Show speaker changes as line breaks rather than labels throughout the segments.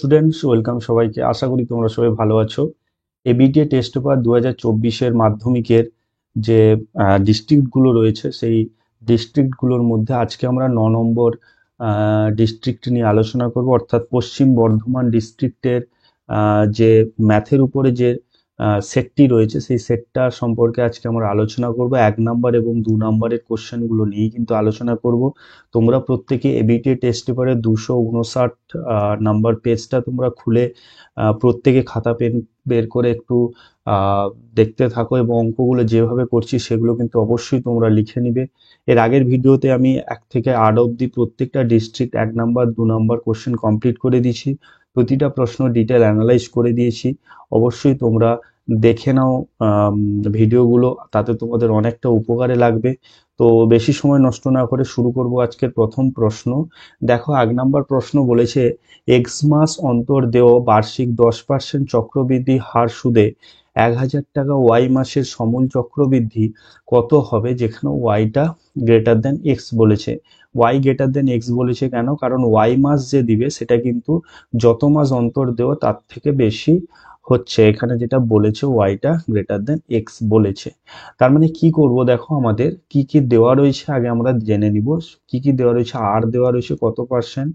Students, welcome সবাইকে। আশা করি তোমরা সবাই ভালো আছো। এবিটিএ টেস্ট পেপার 2024-এর মাধ্যমিকের যে ডিস্ট্রিক্টগুলো রয়েছে, সেই ডিস্ট্রিক্টগুলোর মধ্যে আজকে আমরা 9 নম্বর ডিস্ট্রিক্ট নিয়ে আলোচনা করব, অর্থাৎ পশ্চিম বর্ধমান ডিস্ট্রিক্টের যে ম্যাথের উপরে যে সেটটি রয়েছে সেই সেটটা সম্পর্কে আজকে আমরা আলোচনা করব। 1 নম্বর এবং 2 নম্বরের কোশ্চেনগুলো নিয়েই কিন্তু আলোচনা করব। তোমরা প্রত্যেকে এবিটিএ টেস্ট পেপারে 259 নাম্বার পেজটা তোমরা খুলে প্রত্যেকে খাতা পেন বের করে একটু দেখতে থাকো, এবং অঙ্কগুলো যেভাবে করছি সেগুলো কিন্তু অবশ্যই তোমরা লিখে নিবে। এর আগের ভিডিওতে আমি 1 থেকে 8 অবধি প্রত্যেকটা ডিস্ট্রিক্ট 1 নম্বর 2 নম্বর কোশ্চেন কমপ্লিট করে দিয়েছি, প্রতিটা প্রশ্ন ডিটেল অ্যানালাইজ করে দিয়েছি। অবশ্যই তোমরা দেখে নাও ভিডিওগুলো, তাতে তোমাদের অনেকটা উপকারে লাগবে। তো বেশি সময় নষ্ট না করে শুরু করব আজকের প্রথম প্রশ্ন। দেখো, 1 নম্বর প্রশ্ন বলেছে এক্স মাস অন্তর দেও বার্ষিক 10% চক্রবৃদ্ধি হার সুদে 1000 টাকা ওয়াই মাসের সমূল চক্রবৃদ্ধি কত হবে, যেখানে ওয়াইটা গ্রেটার দেন এক্স বলেছে। ওয়াই গ্রেটার দেন এক্স বলেছে কেন? কারণ ওয়াই মাস যে দিবে সেটা কিন্তু যত মাস অন্তর দেও তার থেকে বেশি হচ্ছে। এখানে যেটা বলেছে ওয়াইটা গ্রেটার দেন এক্স বলেছে। তার মানে কি করব, দেখো আমাদের কি কি দেওয়া রয়েছে আগে আমরা জেনে নিব। কি কি দেওয়া রয়েছে? আর দেওয়া রয়েছে কত পার্সেন্ট?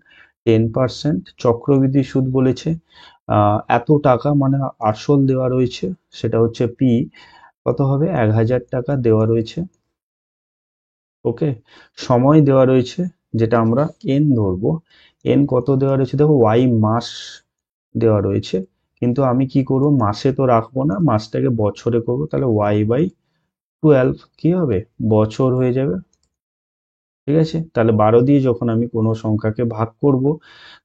10%। চক্রবৃদ্ধি সুদ বলেছে এত টাকা, মানে আসল দেওয়া রয়েছে, সেটা হচ্ছে পি, কত হবে? 1000 টাকা দেওয়া রয়েছে। ওকে, সময় দেওয়া রয়েছে যেটা আমরা এন ধরবো। এন কত দেওয়া রয়েছে? দেখো, ওয়াই মাস দেওয়া রয়েছে, কিন্তু আমি কি করব, মাসে তো রাখবো না, মাসটাকে বছরে করব। তাহলে y/12 কি হবে? বছর হয়ে যাবে। ঠিক আছে, তাহলে 12 দিয়ে যখন আমি কোনো সংখ্যাকে ভাগ করব,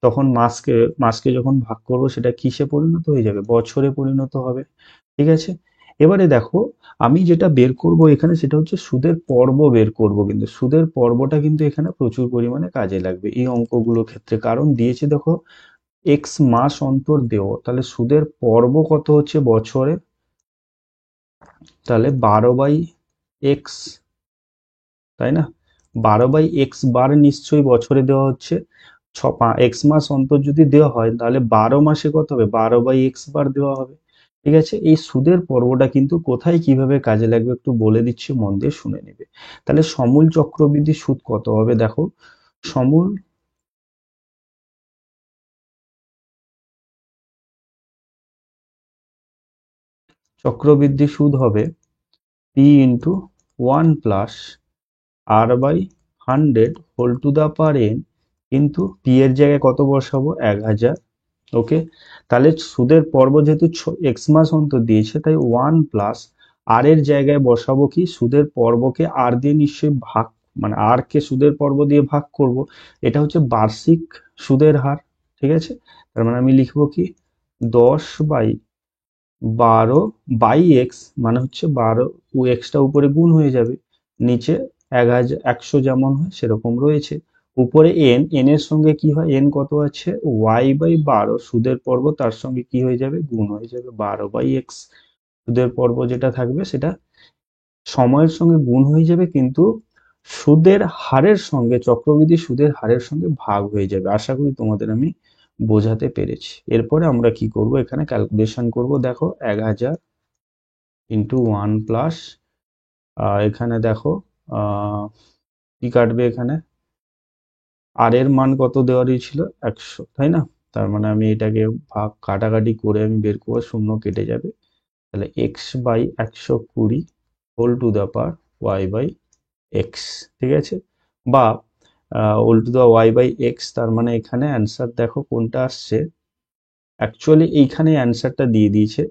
তখন মাসকে মাসকে যখন ভাগ করব সেটা কিসে পরিণত হয়ে যাবে? বছরে পরিণত হবে। ঠিক আছে, এবারে দেখো আমি যেটা বের করব এখানে সেটা হচ্ছে সুদের পর্ব বের করব, কিন্তু সুদের পর্বটা কিন্তু এখানে প্রচুর পরিমাণে কাজে লাগবে এই অঙ্কগুলোর ক্ষেত্রে। কারণ দিয়েছে দেখো এক্স মাস অন্তর দেও, তাহলে সুদের পর্ব কত হচ্ছে বছরে? তাহলে 12/x, তাই না? 12/x বার নিশ্চয়ই বছরে দেওয়া হচ্ছে। এক্স মাস অন্তর যদি দেওয়া হয় তাহলে 12 মাসে কত হবে? 12/x বার দেওয়া হবে। ঠিক আছে, এই সুদের পর্বটা কিন্তু কোথায় কিভাবে কাজে লাগবে একটু বলে দিচ্ছি, মন দিয়ে শুনে নেবে। তাহলে সমূল চক্রবৃদ্ধি সুদ কত হবে? দেখো, সমূল চক্রবৃদ্ধি সুদ হবে p into 1 + r/100 whole to the power n, কিন্তু পি এর জায়গায় কত বসাবো? 1000। ওকে, তাহলে সুদের পর্ব যেহেতু এক্স মাস অন্তর দিয়েছে, তাই 1 + r এর জায়গায় বসাবো কি? সুদের পর্বকে আর দিয়ে নিশ্চয়ই ভাগ, মানে আর কে সুদের পর্ব দিয়ে ভাগ করব। এটা হচ্ছে বার্ষিক সুদের হার। ঠিক আছে, তার মানে আমি লিখবো কি? 10/12/x, মানে হচ্ছে 12, এক্সটা উপরে গুণ হয়ে যাবে, নিচে 100 যেমন হয় সেরকম রয়েছে, উপরে এন, এন এর সঙ্গে কি হয়? এন কত আছে? y/12 সুদের পর্ব, তার সঙ্গে কি হয়ে যাবে? গুণ হয়ে যাবে 12/x। সুদের পর্ব যেটা থাকবে সেটা সময়ের সঙ্গে গুণ হয়ে যাবে, কিন্তু সুদের হারের সঙ্গে, চক্রবৃদ্ধি সুদের হারের সঙ্গে ভাগ হয়ে যাবে। আশা করি তোমাদের আমি বোঝাতে পেরেছি। এরপরে আমরা কি করব, এখানে ক্যালকুলেশন করব। দেখো 1000 ইন্টু 1 + এখানে দেখো কি কাটবে, এখানে আর এর মান কত দেওয়া ছিল? 100, তাই না? তার মানে আমি এটাকে ভাগ কাটাকাটি করে আমি বের করবো, শূন্য কেটে যাবে। তাহলে x/120 whole to the power y/x। ঠিক আছে, বা হোল টু দা y/x, তার মানে এখানে অ্যান্সার দেখো কোনটা আসছে। অ্যাকচুয়ালি এইখানে অ্যান্সারটা দিয়ে দিয়েছে,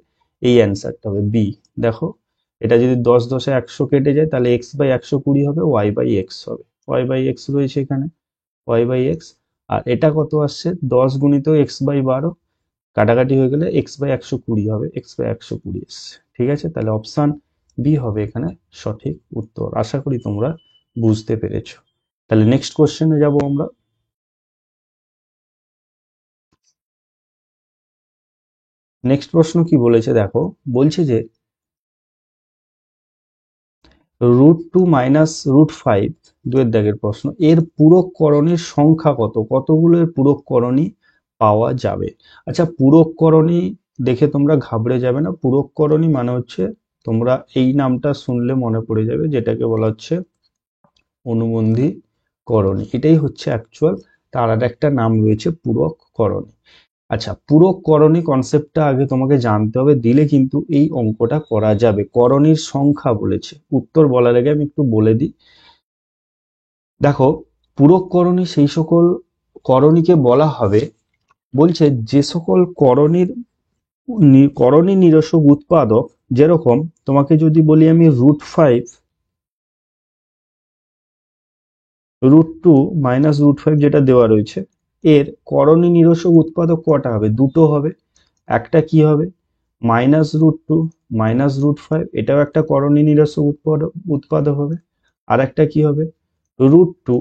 এই অ্যান্সারটা হবে বি। দেখো, এটা যদি 10 100 কেটে যায় তাহলে x/120 হবে, y/x হবে। y/x রয়েছে এখানে, y/x। আর এটা কত আসছে? 10 গুণিত x/12, কাটাকাটি হয়ে গেলে x/120 হবে, x/120 এসছে। ঠিক আছে, তাহলে অপশান বি হবে এখানে সঠিক উত্তর। আশা করি তোমরা বুঝতে পেরেছো। তাহলে নেক্সট কোশ্চেনে যাব আমরা। নেক্সট প্রশ্ন কি বলেছে দেখো, বলছে যে √2 - √5, দুয়ের দাগের প্রশ্ন, এর পূরক করণীর সংখ্যা কত? কতগুলো এর পূরক করণী পাওয়া যাবে। আচ্ছা, পূরককরণী দেখে তোমরা ঘাবড়ে যাবে না। পূরককরণী মানে হচ্ছে, তোমরা এই নামটা শুনলে মনে পড়ে যাবে, যেটাকে বলা হচ্ছে অনুবন্ধীকরণী। এটাই হচ্ছে অ্যাকচুয়াল, তার আর একটা নাম রয়েছে পূরককরণী। আচ্ছা, পূরককরণী কনসেপ্টটা আগে তোমাকে জানতে হবে, দিলে কিন্তু এই অঙ্কটা করা যাবে। করণীর সংখ্যা বলেছে, উত্তর বলার আগে আমি একটু বলে দিই। দেখো, পূরককরণী সেই সকল করণীকে বলা হবে, বলছে যে সকল করণী নিরসক উৎপাদক, যেরকম তোমাকে যদি বলি আমি √5, √2 মাইনাস √5 যেটা দেওয়া রয়েছে, এর করণী নিরসক উৎপাদক কটা হবে? দুটো হবে। একটা কি হবে? -√2 মাইনাস √5, এটাও একটা করণী নিরসক উৎপাদক হবে। আর একটা কি হবে? √2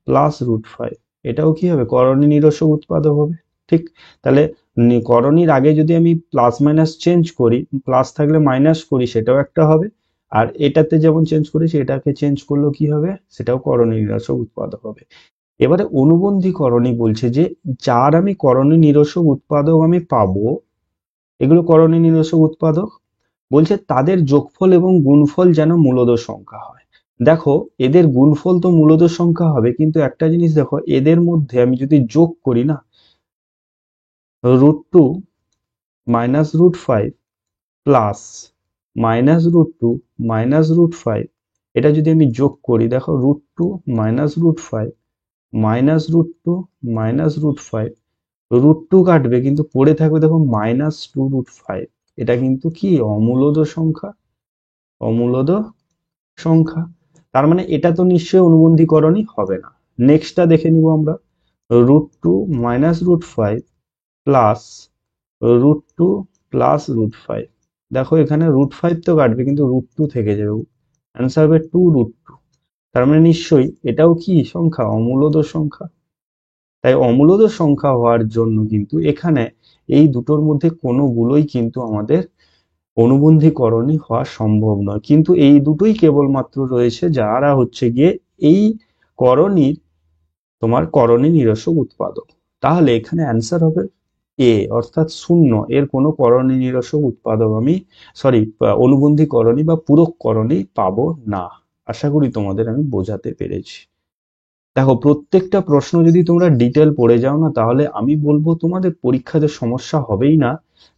প্লাস √5, এটাও কি হবে? করণী নিরসক উৎপাদক হবে। ঠিক, তাহলে করণীর আগে যদি আমি প্লাস মাইনাস চেঞ্জ করি, প্লাস থাকলে মাইনাস করি, সেটাও একটা হবে। আর এটাতে যেমন চেঞ্জ করেছি, এটাকে চেঞ্জ করলেও কি হবে? সেটাও করণী নিরসক উৎপাদক হবে। এবারে অনুবন্ধীকরণী বলছে যে যার আমি করণী নিরসক উৎপাদক আমি পাবো, এগুলো করণী নিরসক উৎপাদক, বলছে তাদের যোগফল এবং গুণফল যেন মূলদ সংখ্যা হয়। দেখো, এদের গুণফল তো মূলদ সংখ্যা হবে, কিন্তু একটা জিনিস দেখো, এদের মধ্যে আমি যদি যোগ করি না, √2 মাইনাস √5 প্লাস -√2 মাইনাস √5, এটা যদি আমি যোগ করি, দেখো √2 মাইনাস √5 -√2 মাইনাস √5, √2 কাটবে, কিন্তু পড়ে থাকবে দেখো -2√5। এটা কিন্তু কি? অমূলদ সংখ্যা, অমূলদ সংখ্যা। তার মানে এটা তো নিশ্চয়ই অনুবন্ধীকরণই হবে না। নেক্সটটা দেখে নিব আমরা, √2 মাইনাস √5 প্লাস √2 প্লাস √5। দেখো এখানে √5 তো কাটবে, কিন্তু √2 থেকে যাবে, অ্যান্সার হবে 2√2। তার মানে নিশ্চয়ই এটাও কি সংখ্যা? অমূলদ সংখ্যা। তাই অমূলদ সংখ্যা হওয়ার জন্য কিন্তু এখানে এই দুটোর মধ্যে কোনোগুলোই কিন্তু আমাদের অনুবন্ধীকরণী হওয়া সম্ভব নয়। কিন্তু এই দুটোই কেবলমাত্র রয়েছে যারা হচ্ছে গিয়ে এই করণীর, তোমার করণী নিরসক উৎপাদক। তাহলে এখানে অ্যান্সার হবে এ, অর্থাৎ 0, এর কোনো করণী নিরসক উৎপাদক আমি, সরি, অনুবন্ধীকরণী বা পূরককরণী পাবো না। আশা করি তোমাদের আমি বোঝাতে পেরেছি। দেখো, প্রত্যেকটা প্রশ্ন যদি তোমরা ডিটেল পড়ে যাও না, তাহলে আমি বলবো তোমাদের পরীক্ষাতে সমস্যা হবেই না।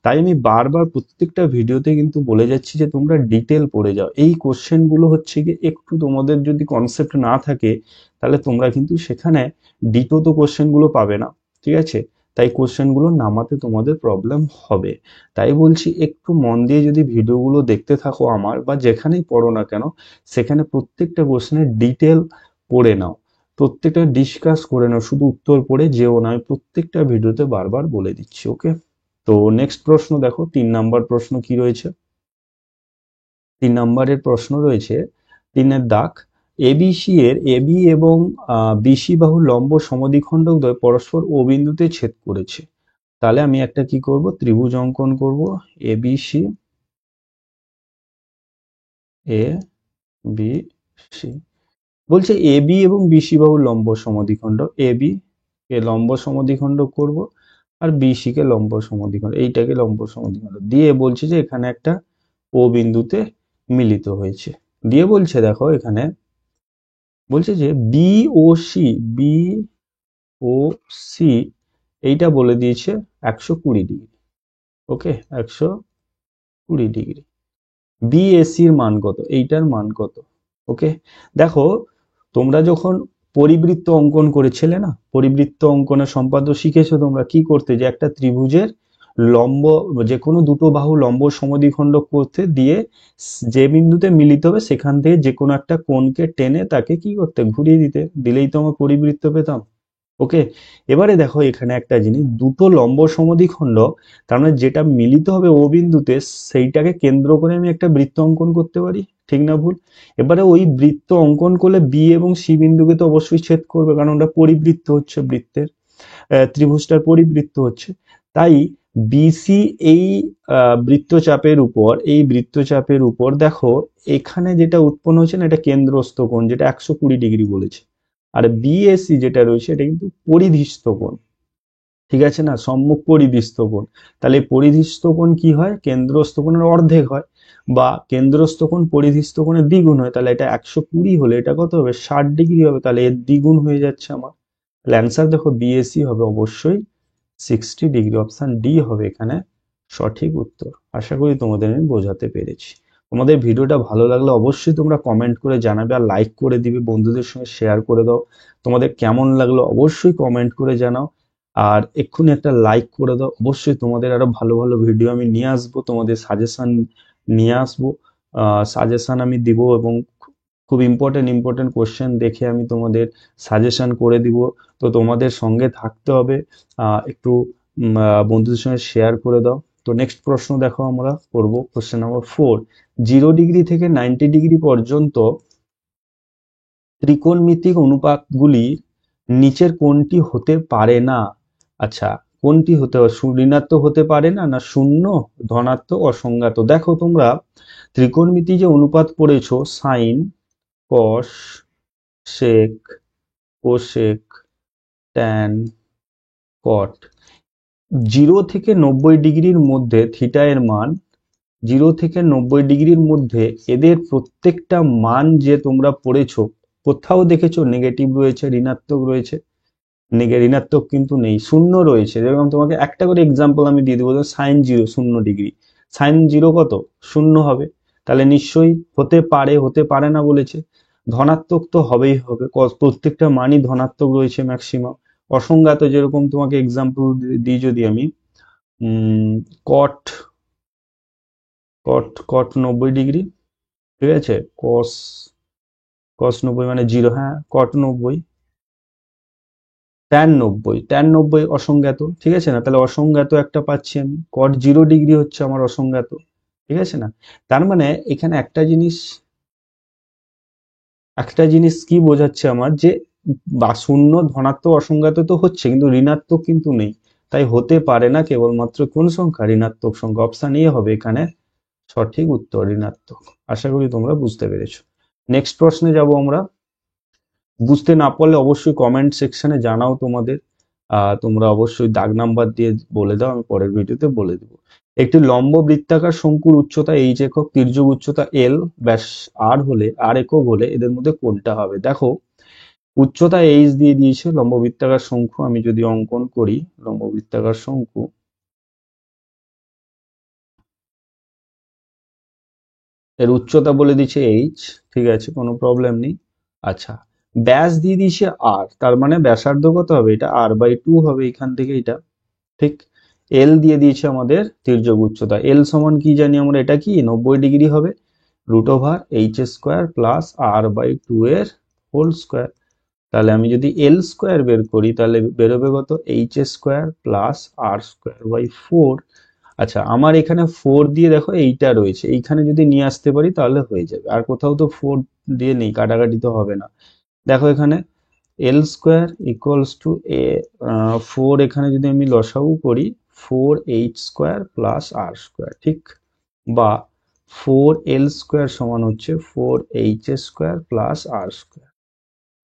তাই আমি বারবার প্রত্যেকটা ভিডিওতে কিন্তু বলে যাচ্ছি যে তোমরা ডিটেল পড়ে যাও। এই কোশ্চেন গুলো হচ্ছে গিয়ে একটু তোমাদের যদি কনসেপ্ট না থাকে, তাহলে তোমরা কিন্তু সেখানে ডিটো তো কোশ্চেন গুলো পাবে না। ঠিক আছে, তাই কোশ্চেন গুলো নামাতে তোমাদের প্রবলেম হবে। তাই বলছি, একটু মন দিয়ে যদি ভিডিওগুলো দেখতে থাকো আমার, বা যেখানেই পড়ো না কেন, সেখানে প্রত্যেকটা কোশ্চেনের ডিটেল পড়ে নাও, প্রত্যেকটা ডিসকাস করে নাও, শুধু উত্তর পড়ে যেও না। আমি প্রত্যেকটা ভিডিওতে বারবার বলে দিচ্ছি। ওকে, তো নেক্সট প্রশ্ন দেখো, 3 নাম্বার প্রশ্ন কি রয়েছে। 3 নাম্বারের প্রশ্ন রয়েছে, 3-এর দাগ, এবিসি এর এবি এবং বিসি বাহু লম্ব সমদ্বিখণ্ডকদ্বয় পরস্পর ও বিন্দুতে ছেদ করেছে। তাহলে আমি একটা কি করব? ত্রিভুজ অঙ্কন করব, এবিসি, এ বি সি। বলছে এবি এবং বিসি বাহু লম্ব সমদ্বিখণ্ড, এবি কে লম্ব সমদ্বিখণ্ড করব, আর বিসি কে লম্ব সমদ্বিখণ্ড, এইটাকে লম্ব সমদ্বিখণ্ড দিয়ে বলছে যে এখানে একটা ও বিন্দুতে মিলিত হয়েছে। দিয়ে বলছে, দেখো এখানে বলছে যে বি ও সি, বি ও সি, এইটা বলে দিয়েছে 120 ডিগ্রি। ওকে, 120 ডিগ্রি। বিএসির মান কত? এইটার মান কত? ওকে, দেখো, তোমরা যখন পরিবৃত্ত অঙ্কন করেছিলে না, পরিবৃত্ত অঙ্কনের সম্পাদ্য শিখেছো তোমরা, কি করতে? যে একটা ত্রিভুজের লম্ব, যে কোনো দুটো বাহু লম্ব সমদ্বিখণ্ড করতে দিয়ে যে বিন্দুতে মিলিত হবে সেখান থেকে যে কোনো একটা কোণকে টেনে তাকে কি করতে? ঘুরিয়ে দিতে, দিলেই তো আমরা পরিবৃত্ত পেতাম। ওকে, এবারে দেখো এখানে একটা জিনিস, দুটো লম্ব সমদ্বিখণ্ড, তার মানে যেটা মিলিত হবে ও বিন্দুতে, সেইটাকে কেন্দ্র করে আমি একটা বৃত্ত অঙ্কন করতে পারি। ঠিক না ভুল? এবারে ওই বৃত্ত অঙ্কন করলে বি এবং সি বিন্দুকে তো অবশ্যই ছেদ করবে, কারণ ওটা পরিবৃত্ত হচ্ছে, বৃত্তের ত্রিভুজটার পরিবৃত্ত হচ্ছে। তাই বিসি এই বৃত্তচাপের উপর, এই বৃত্তচাপের উপর দেখো এখানে যেটা উৎপন্ন হচ্ছে না, এটা কেন্দ্রস্থ কোণ, যেটা 120 ডিগ্রি বলেছে। আর বিএসি যেটা রয়েছে, এটা কিন্তু পরিধিস্থ কোণ। ঠিক আছে না, সম্মুখ পরিধিস্থ কোণ। তাহলে এই পরিধিস্থ কোণ কি হয়, কেন্দ্রস্থ কোণের অর্ধেক হয়, বা কেন্দ্রস্থ কোণ পরিধিস্থ কোণের দ্বিগুণ হয়। তাহলে এটা 120 হলে এটা কত হবে, 60 ডিগ্রি হবে, তাহলে এর দ্বিগুণ হয়ে যাচ্ছে আমার। তাহলে অ্যান্সার দেখো বিএসি হবে অবশ্যই 60 ডিগ্রি, অপশন ডি হবে এখানে সঠিক উত্তর। আশা করি তোমাদের আমি বোঝাতে পেরেছি। তোমাদের ভিডিওটা ভালো লাগলে অবশ্যই তোমরা কমেন্ট করে জানাবে, আর লাইক করে দিবে, বন্ধুদের সঙ্গে শেয়ার করে দাও। তোমাদের কেমন লাগলো অবশ্যই কমেন্ট করে জানাও, আর এক্ষুনি একটা লাইক করে দাও। অবশ্যই তোমাদের আরো ভালো ভালো ভিডিও আমি নিয়ে আসবো, তোমাদের সাজেশন নিয়ে আসবো, সাজেশন আমি দিব, এবং খুব ইম্পর্টেন্ট ইম্পর্টেন্ট কোশ্চেন দেখে আমি তোমাদের সাজেশন করে দিব। তো তোমাদের সঙ্গে থাকতে হবে, একটু বন্ধুদের সঙ্গে শেয়ার করে দাও। তো নেক্সট প্রশ্ন দেখো, আমরা করব কোশ্চেন নাম্বার 4। 0 ডিগ্রি থেকে 90 ডিগ্রি পর্যন্ত ত্রিকোণমিতিক অনুপাতগুলির নিচের কোনটি হতে পারে না? আচ্ছা, কোনটি হতে পারে, ঋণাত্মক হতে পারে না, না শূন্য, ধনাত্মক, অসংজ্ঞাত? দেখো তোমরা ত্রিকোণমিতি যে অনুপাত পড়েছো, সাইন, কস, সেক, কোসেক, ট্যান, কট, 0 থেকে 90 ডিগ্রির মধ্যে থিটা এর মান, 0 থেকে 90 ডিগ্রির মধ্যে এদের প্রত্যেকটা মান যে তোমরা পড়েছো, কোথাও দেখেছো নেগেটিভ রয়েছে, ঋণাত্মক রয়েছে? ঋণাত্মক কিন্তু নেই, শূন্য রয়েছে। যেরকম তোমাকে একটা করে এক্সাম্পল আমি দিয়ে দেবো, সাইন 0 সাইন 0 কত, শূন্য হবে। তাহলে নিশ্চয়ই হতে পারে, হতে পারে না বলেছে, ধনাত্মক তো হবেই হবে, প্রত্যেকটা মানই ধনাত্মক রয়েছে ম্যাক্সিমাম। অসংজ্ঞাত যেরকম তোমাকে এক্সাম্পল দিই যদি আমি, কট, কট কট 90 ডিগ্রি, ঠিক আছে, কস, কস 90 মানে 0, হ্যাঁ কট 90, ট্যান 90 অসংজ্ঞাত, ঠিক আছে না? তাহলে অসংজ্ঞাত একটা পাচ্ছি আমি, কট 0 ডিগ্রি হচ্ছে আমার অসংজ্ঞাত, ঠিক আছে না? তার মানে এখানে একটা জিনিস কি বোঝাচ্ছে আমার, যে বা শূন্য, ধনাত্মক, অসংজ্ঞাত তো হচ্ছে, কিন্তু ঋণাত্মক কিন্তু নেই। তাই হতে পারে না কেবলমাত্র কোন সংখ্যা, ঋণাত্মক সংখ্যা। অপশন এ হবে এখানে সঠিক উত্তর, ঋণাত্মক। আশা করি তোমরা বুঝতে পেরেছো। নেক্সট প্রশ্নে যাব আমরা। বুঝতে না পারলে অবশ্যই কমেন্ট সেকশনে জানাও তোমাদের, তোমরা অবশ্যই দাগ নাম্বার দিয়ে বলে দাও, আমি পরের ভিডিওতে বলে দেবো। একটি লম্ব বৃত্তাকার শঙ্কুর উচ্চতা h একক, তির্যক উচ্চতা l, ব্যাস r একক হলে এদের মধ্যে কোনটা হবে? দেখো উচ্চতা h দিয়ে দিয়েছে লম্ব বৃত্তাকার শঙ্কু, আমি যদি অঙ্কন করি লম্ব বৃত্তাকার শঙ্কু, এর উচ্চতা বলে দিচ্ছে h, ঠিক আছে, কোনো প্রবলেম নেই। আচ্ছা, ব্যাস দিয়ে দিয়েছে r, তার মানে ব্যাসার্ধ কত হবে, এটা r/2 হবে এখান থেকে এটা, ঠিক। এল দিয়ে দিয়েছে আমাদের তির্যক উচ্চতা, এল সমান কি জানি আমরা, এটা কি 90 ডিগ্রি হবে, √h² প্লাস r/2 এর হোল স্কোয়ার। তাহলে আমি যদি এল স্কোয়ার বের করি তাহলে বেরোবে কত, h² প্লাস r²/4। আচ্ছা, আমার এখানে 4 দিয়ে দেখো এইটা রয়েছে, এইখানে যদি নিয়ে আসতে পারি তাহলে হয়ে যাবে, আর কোথাও তো 4 দিয়ে নেই, কাটাকাটি তো হবে না। দেখো এখানে এল স্কোয়ার ইকুয়ালস টু 4, এখানে যদি আমি লসাগু করি 4h² প্লাস r², ঠিক, বা 4l² সমান হচ্ছে 4h² প্লাস r²।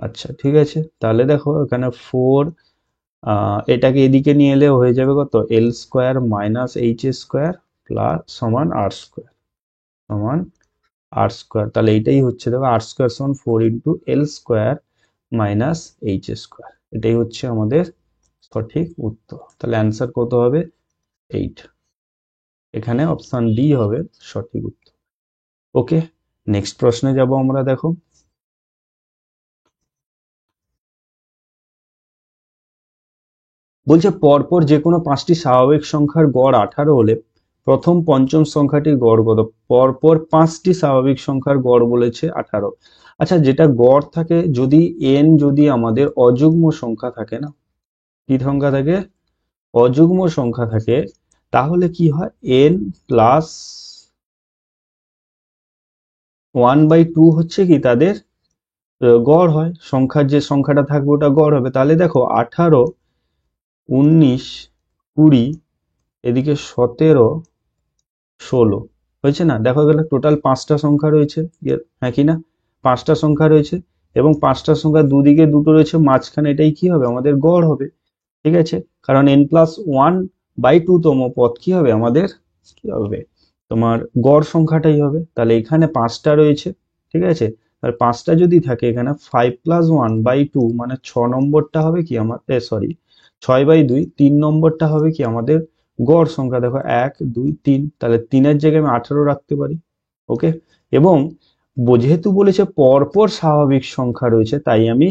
আচ্ছা ঠিক আছে, তাহলে দেখো এখানে 4, এটাকে এদিকে নিয়ে এলে হয়ে যাবে কত, l² মাইনাস h² প্লাস সমান r², সমান r²। তাহলে এইটাই হচ্ছে, দেখো r² সমান 4 × l² মাইনাস h², এটাই হচ্ছে আমাদের সঠিক উত্তর। তাহলে অ্যান্সার কত হবে, 8। এখানে অপশন ডি হবে সঠিক উত্তর। ওকে, নেক্সট প্রশ্নে যাব আমরা। দেখো বলছে পরপর যে কোনো 5টি স্বাভাবিক সংখ্যার গড় 18 হলে প্রথম পঞ্চম সংখ্যাটির গড় কত? পরপর 5টি স্বাভাবিক সংখ্যার গড় বলেছে 18। আচ্ছা, যেটা গড় থাকে, যদি n যদি আমাদের অযুগ্ম সংখ্যা থাকে না, কি সংখ্যা থাকে, অযুগ্ম সংখ্যা থাকে, তাহলে কি হয়, n প্লাস 1/2 হচ্ছে কি তাদের গড় হয়, সংখ্যার যে সংখ্যাটা থাকবে ওটা গড় হবে। তাহলে দেখো 18, 19, 20, এদিকে 17, 16 হয়েছে না? দেখো গেলে টোটাল 5টা সংখ্যা রয়েছে, হ্যাঁ কি না, 5টা সংখ্যা রয়েছে, এবং 5টা সংখ্যা দুদিকে দুটো রয়েছে, মাঝখানে এটাই কি হবে, আমাদের গড় হবে। ঠিক আছে, কারণ n+1/2 তম পদ কি হবে আমাদের, কি হবে তোমার গড় সংখ্যাটাই হবে। তাহলে এখানে 5টা রয়েছে, ঠিক আছে, তাহলে 5টা যদি থাকে এখানে 5+1/2 মানে 6 নম্বরটা হবে কি আমাদের, সরি 6/2, 3 নম্বরটা হবে কি আমাদের গড় সংখ্যা। দেখো 1 2 3, তাহলে 3-এর জায়গায় আমি 18 রাখতে পারি। ওকে, এবং যেহেতু বলেছে পরপর স্বাভাবিক সংখ্যা রয়েছে, তাই আমি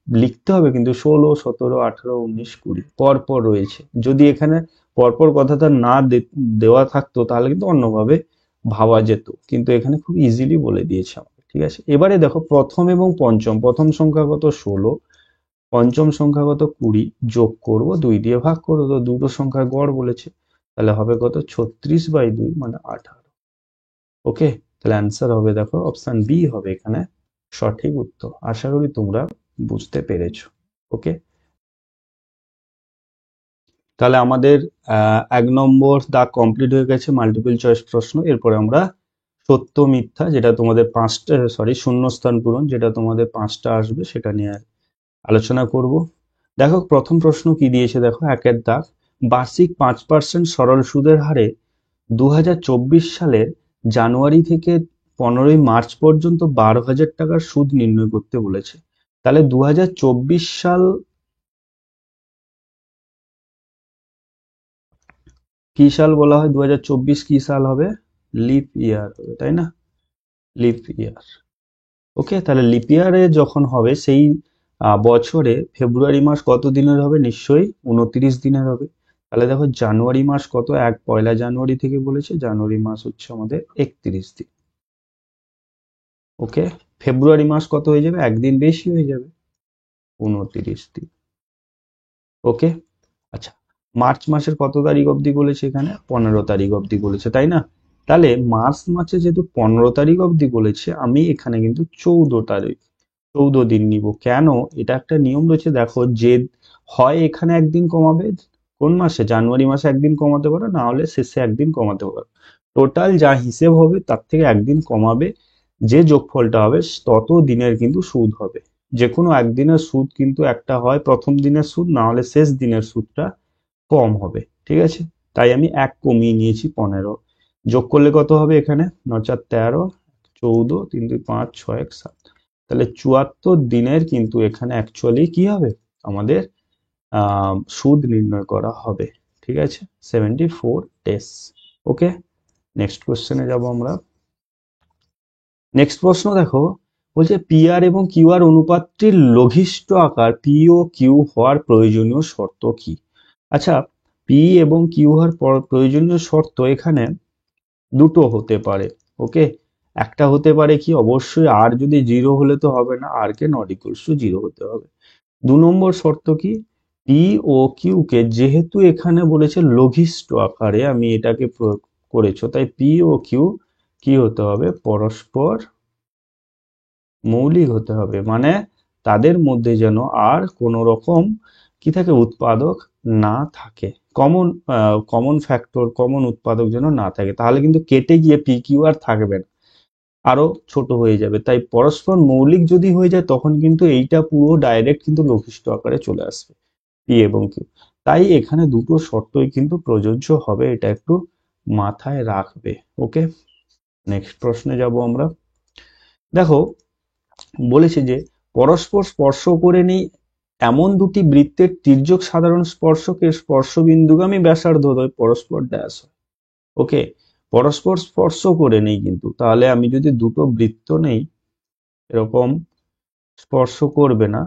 লিখতে হবে কিন্তু 16 17 18 19 20 পরপর রয়েছে। যদি এখানে পরপর কথাটা না দেওয়া থাকতো তাহলে কিন্তু অন্যভাবে ভাবা যেত, কিন্তু এখানে খুব ইজিলি বলে দিয়েছে আমাকে। ঠিক আছে, এবারে দেখো প্রথম এবং পঞ্চম, প্রথম সংখ্যাগত 16, পঞ্চম সংখ্যাগত 20, যোগ করব 2 দিয়ে ভাগ করবো, তো দুটো সংখ্যার গড় বলেছে, তাহলে হবে কত 36/2 মানে 18। ওকে, তাহলে অ্যান্সার হবে দেখো অপশন বি হবে এখানে সঠিক উত্তর। আশা করি তোমরা বুঝতে পেরেছো। ওকে, তাহলে আমাদের 1 নম্বর দাগ কমপ্লিট হয়ে গেছে মাল্টিপল চয়েস প্রশ্ন। এরপরে আমরা সত্য মিথ্যা, যেটা তোমাদের 5টা, সরি শূন্যস্থান পূরণ, যেটা তোমাদের 5টা আসবে, সেটা নিয়ে আলোচনা করব। দেখো প্রথম প্রশ্ন কি দিয়েছে, দেখো 1-এর দাগ, বার্ষিক 5% সরল সুদের হারে 2024 সালের জানুয়ারি থেকে 15ই মার্চ পর্যন্ত 12,000 টাকার সুদ নির্ণয় করতে বলেছে। তাহলে 2024 সাল কি সাল বলা হয়, 2024 কি সাল হবে, লিপ ইয়ার হবে, তাই না, লিপ ইয়ার। ওকে, তাহলে লিপ ইয়ারে যখন হবে সেই বছরে ফেব্রুয়ারি মাস কত দিনের হবে, নিশ্চয়ই 29 দিনের হবে। তাহলে দেখো জানুয়ারি মাস কত, 1 জানুয়ারি থেকে বলেছে, জানুয়ারি মাস হচ্ছে আমাদের 31 দিন। ওকে, ফেব্রুয়ারি মাস কত হয়ে যাবে, একদিন বেশি হয়ে যাবে, 29 দিন। ওকে, আচ্ছা, মার্চ মাসের কত তারিখ অবধি বলেছে, এখানে 15 তারিখ অবধি বলেছে, তাই না। তাহলে মার্চ মাসে যেহেতু 15 তারিখ অবধি বলেছে, আমি এখানে কিন্তু 14 তারিখ, 14 দিন নিব। কেন, এটা একটা নিয়ম রয়েছে, দেখো যে হয় এখানে একদিন কমাবে, কোন মাসে, জানুয়ারি মাসে একদিন কমাতে পারো, না হলে শেষে একদিন কমাতে পারো, টোটাল যা হিসেব হবে তার থেকে একদিন কমাবে, যে যোগফলটা হবে তত দিনের কিন্তু সুদ হবে। যে কোনো একদিনের সুদ কিন্তু একটা হয় প্রথম দিনের সুদ, না হলে শেষ দিনের সুদটা কম হবে। ঠিক আছে, তাই আমি 1 কমিয়ে নিয়েছি, 15। যোগ করলে কত হবে এখানে, 9×4 = 13, 14, 3 2 5 6 1 7, তাহলে 74 দিনের কিন্তু এখানে অ্যাকচুয়ালি কি হবে আমাদের সুদ নির্ণয় করা হবে। ঠিক আছে, 74 ডেজ। ওকে, নেক্সট কোশ্চেনে যাব আমরা। নেক্সট প্রশ্ন দেখো, বলছে পি আর এবং কিউ আর অনুপাতটির লঘিষ্ঠ আকার পি ও কিউ হওয়ার প্রয়োজনীয় শর্ত কি। আচ্ছা, পি এবং কিউ হওয়ার প্রয়োজনীয় শর্ত এখানে দুটো হতে পারে। ওকে, একটা হতে পারে কি, অবশ্যই আর যদি 0 হলে তো হবে না, আর কে নট ইকুয়ালস টু 0 হতে হবে। 2 নম্বর শর্ত কি, পি ও কিউ কে যেহেতু এখানে বলেছে লঘিষ্ঠ আকারে, আমি এটাকে প্রয়োগ করেছো, তাই পি ও কিউ কি হতে হবে, পরস্পর মৌলিক হতে হবে, মানে তাদের মধ্যে যেন আর কোন রকম কি থাকে, উৎপাদক না থাকে, কমন কমন ফ্যাক্টর, কমন উৎপাদক যেন না থাকে, তাহলে কিন্তু কেটে গিয়ে পি কিউ আর থাকবে না, আরো ছোট হয়ে যাবে। তাই পরস্পর মৌলিক যদি হয়ে যায় তখন কিন্তু এইটা পুরো ডাইরেক্ট কিন্তু লঘিষ্ঠ আকারে চলে আসবে, পি এবং কিউ। তাই এখানে দুটো শর্তই কিন্তু প্রযোজ্য হবে, এটা একটু মাথায় রাখবে। ওকে, নেক্সট প্রশ্নে যাব আমরা। দেখো বলেছে যে পরস্পর স্পর্শ করে নেই এমন দুটি বৃত্তের তির্যক সাধারণ স্পর্শকের স্পর্শবিন্দুগামী ব্যাসার্ধদ্বয় পরস্পর ড্যাশ হয়। ওকে, পরস্পর স্পর্শ করে নেই কিন্তু, তাহলে আমি যদি দুটো বৃত্ত নেই এরকম স্পর্শ করবে না,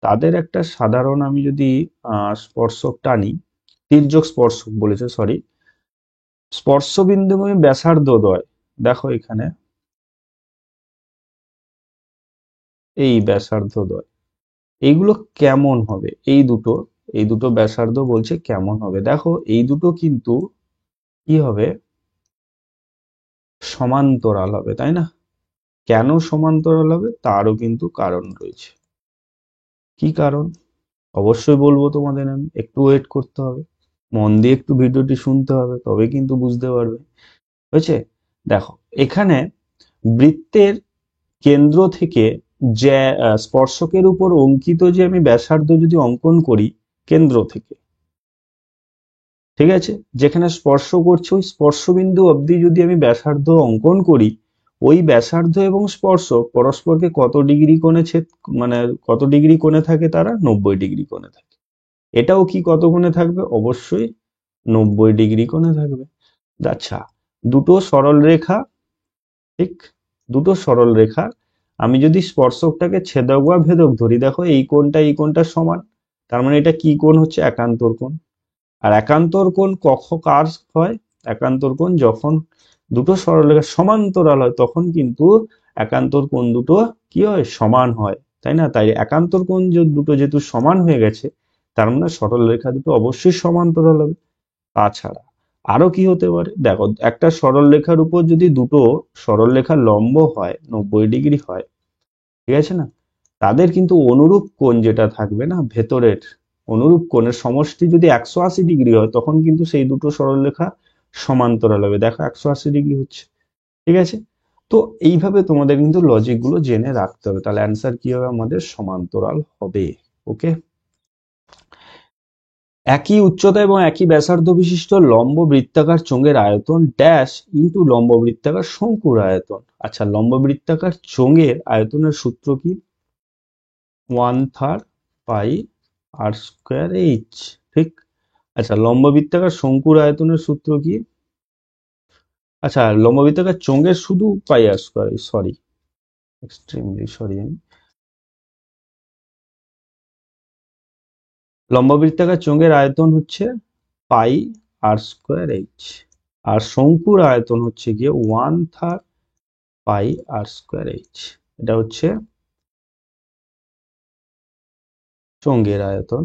তাদের একটা সাধারণ আমি যদি স্পর্শক টানি, তির্যক স্পর্শক বলেছে, সরি, স্পর্শবিন্দুগামী ব্যাসার্ধদ্বয়, দেখো এখানে এই ব্যাসার্ধদ্বয়, এইগুলো কেমন হবে, এই দুটো ব্যাসার্ধ বলছে কেমন হবে। দেখো এই দুটো কিন্তু কি হবে, সমান্তরাল হবে, তাই না। কেন সমান্তরাল হবে তারও কিন্তু কারণ রয়েছে। কি কারণ, অবশ্যই বলবো তোমাদের, আমি একটু ওয়েট করতে হবে, মন দিয়ে একটু ভিডিওটি শুনতে হবে, তবে কিন্তু বুঝতে পারবে। হয়েছে, দেখো এখানে বৃত্তের কেন্দ্র থেকে যে স্পর্শকের উপর অঙ্কিত যে আমি ব্যাসার্ধ যদি অঙ্কন করি কেন্দ্র থেকে, ঠিক আছে, যেখানে স্পর্শ করছে ওই স্পর্শবিন্দু অবধি যদি আমি ব্যাসার্ধ অঙ্কন করি, ওই ব্যাসার্ধ এবং স্পর্শ পরস্পরকে কত ডিগ্রি কোণে মানে কত ডিগ্রি কোণে থাকে, তারা 90 ডিগ্রি কোণে থাকে। এটাও কি কত কোণে থাকবে, অবশ্যই 90 ডিগ্রি কোণে থাকবে। আচ্ছা, দুটো সরল রেখা, ঠিক, দুটো সরল রেখা আমি যদি স্পর্শকটাকে ছেদক বা ভেদক ধরি, দেখো এই কোণটা সমান, তার মানে এটা কি কোণ হচ্ছে, একান্তর কোণ। আর একান্তর কোণ কার হয়, একান্তর কোণ যখন দুটো সরলরেখা সমান্তরাল হয় তখন কিন্তু একান্তর কোণ দুটো কি হয়, সমান হয়, তাই না? তাই একান্তর কোণ দুটো যেহেতু সমান হয়ে গেছে, তার মানে সরলরেখা দুটো অবশ্যই সমান্তরাল হবে। তাছাড়া আরো কি হতে পারে, দেখো একটা সরল রেখার উপর যদি দুটো সরল রেখা লম্ব হয় 90 ডিগ্রি হয়, ঠিক আছে না, তাদের কিন্তু অনুরূপ কোণ যেটা থাকবে না ভেতরের, অনুরূপ কোণের সমষ্টি যদি 180 ডিগ্রি হয়, তখন কিন্তু সেই দুটো সরলরেখা সমান্তরাল হবে। দেখো 180 ডিগ্রি হচ্ছে, ঠিক আছে। তো এইভাবে তোমাদের কিন্তু লজিক গুলো জেনে রাখতে হবে, তাহলে অ্যান্সার কি হবে আমাদের, সমান্তরাল হবে। ওকে, একই উচ্চতা এবং একই ব্যাসার্ধ বিশিষ্ট লম্ব বৃত্তাকার চোঙের আয়তন ড্যাশ ইন্টু লম্ব বৃত্তাকার শঙ্কুর আয়তন। আচ্ছা, লম্ব বৃত্তাকার চোঙের আয়তনের সূত্র কি, 1/3 পাই আর স্কোয়ার এইচ, ঠিক। আচ্ছা, লম্ব বৃত্তাকার শঙ্কুর আয়তনের সূত্র কি, আচ্ছা লম্ব বৃত্তাকার চোঙের শুধু পাই আর স্কোয়ার, সরি, এক্সট্রিমলি সরি, লম্ব বৃত্তাকার চোঙের আয়তন হচ্ছে পাই আর স্কোয়ার এইচ, আর শঙ্কুর আয়তন হচ্ছে গিয়ে 1/3 পাই আর স্কোয়ার এইচ। এটা হচ্ছে চোঙের আয়তন,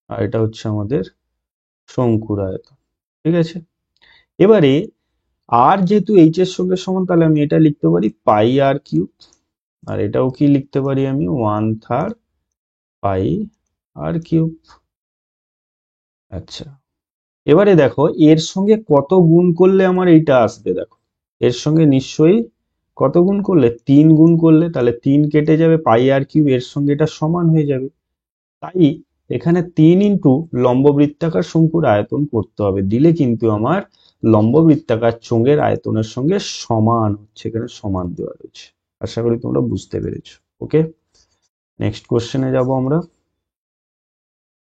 আর এটা হচ্ছে আমাদের শঙ্কুর আয়তন, ঠিক আছে। এবারে আর যেহেতু এইচ এর সঙ্গে সমান, তাহলে আমি এটা লিখতে পারি পাই আর কিউব, আর এটাও কি লিখতে পারি আমি, 1/3 পাই আর কিউব। আচ্ছা, এবারে দেখো এর সঙ্গে কত গুণ করলে আমার এইটা আসবে, দেখো এর সঙ্গে নিশ্চয়ই কত গুণ করলে, 3 গুণ করলে, তাহলে 3 কেটে যাবে, পাই আর কিউব এর সঙ্গে এটা সমান হয়ে যাবে। তাই এখানে 3 ইন্টু লম্ব বৃত্তাকার শঙ্কুর আয়তন করতে হবে, দিলে কিন্তু আমার লম্ব বৃত্তাকার চোঙের আয়তনের সঙ্গে সমান হচ্ছে, এখানে সমান দেওয়া রয়েছে। আশা করি তোমরা বুঝতে পেরেছো। ওকে, নেক্সট কোশ্চেনে যাব আমরা।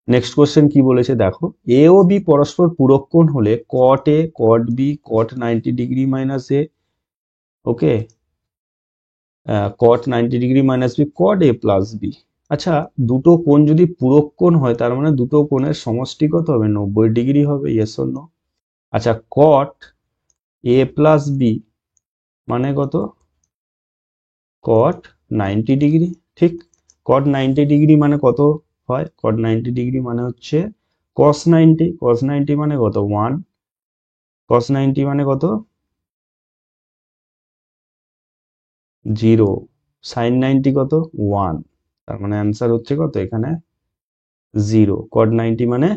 নেক্সট কোশ্চেন কি বলেছে দেখো, এ ও বি পরস্পর পূরক কোণ হলে কট এ কট বি কট 90 ডিগ্রি মাইনাস এ, ওকে, কট 90 ডিগ্রি মাইনাস বি কট এ প্লাস বি। আচ্ছা, দুটো কোণ যদি পূরক কোণ হয়, তার মানে দুটো কোণের সমষ্টি কত হবে, 90 ডিগ্রি হবে, ইয়েস অর নো? আচ্ছা, কট এ প্লাস বি মানে কত, কট 90 ডিগ্রি, ঠিক। কট 90 ডিগ্রি মানে কত হয়, কট 90 ডিগ্রি মানে হচ্ছে কস 90, কস 90 মানে কত 1, কস 90 মানে কত 0, সাইন 90 কত 1, তার মানে অ্যান্সার হচ্ছে কত এখানে 0, কট 90 মানে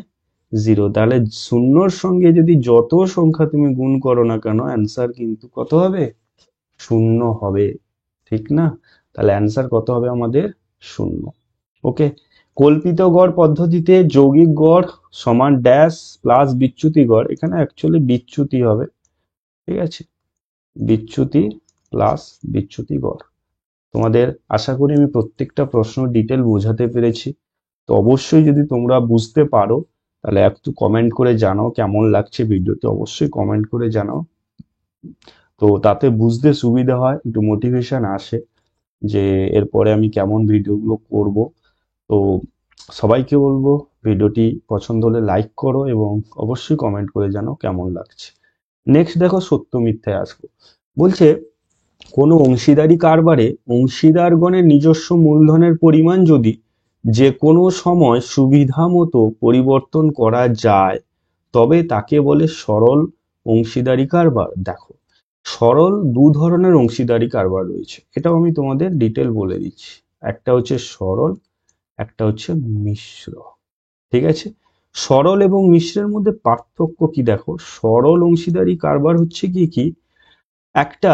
0। তাহলে শূন্যর সঙ্গে যদি যত সংখ্যা তুমি গুণ করো না কেন, অ্যান্সার কিন্তু কত হবে, শূন্য হবে, ঠিক না? তাহলে অ্যান্সার কত হবে আমাদের, শূন্য। ওকে, কল্পিত গড় পদ্ধতিতে যৌগিক গড় সমান ড্যাশ প্লাস বিচ্যুতি গড়, এখানে অ্যাকচুয়ালি বিচ্যুতি হবে, ঠিক আছে, বিচ্যুতি প্লাস বিচ্যুতি গড়। তোমাদের আশা করি আমি প্রত্যেকটা প্রশ্ন ডিটেল বোঝাতে পেরেছি। তো অবশ্যই যদি তোমরা বুঝতে পারো, তাহলে একটু কমেন্ট করে জানাও কেমন লাগছে ভিডিওটি, অবশ্যই কমেন্ট করে জানাও। তো তাতে বুঝতে সুবিধা হয়, একটু মোটিভেশন আসে যে এরপরে আমি কেমন ভিডিওগুলো করব। তো সবাইকে বলবো ভিডিওটি পছন্দ হলে লাইক করো এবং অবশ্যই কমেন্ট করে জানাও কেমন লাগছে। নেক্সট দেখো, সত্য মিথ্যায় আসবো। বলছে কোনো অংশীদারি কারবারে অংশীদারগণের নিজস্ব মূলধনের পরিমাণ যদি যে কোনো সময় সুবিধা মতো পরিবর্তন করা যায়, তবে তাকে বলে সরল অংশীদারি কারবার। দেখো, সরল দু ধরনের অংশীদারি কারবার রয়েছে, এটাও আমি তোমাদের ডিটেল বলে দিচ্ছি। একটা হচ্ছে সরল, একটা হচ্ছে মিশ্র, ঠিক আছে। সরল এবং মিশ্রের মধ্যে পার্থক্য কি দেখো, সরল অংশীদারি কারবার হচ্ছে কি কি, একটা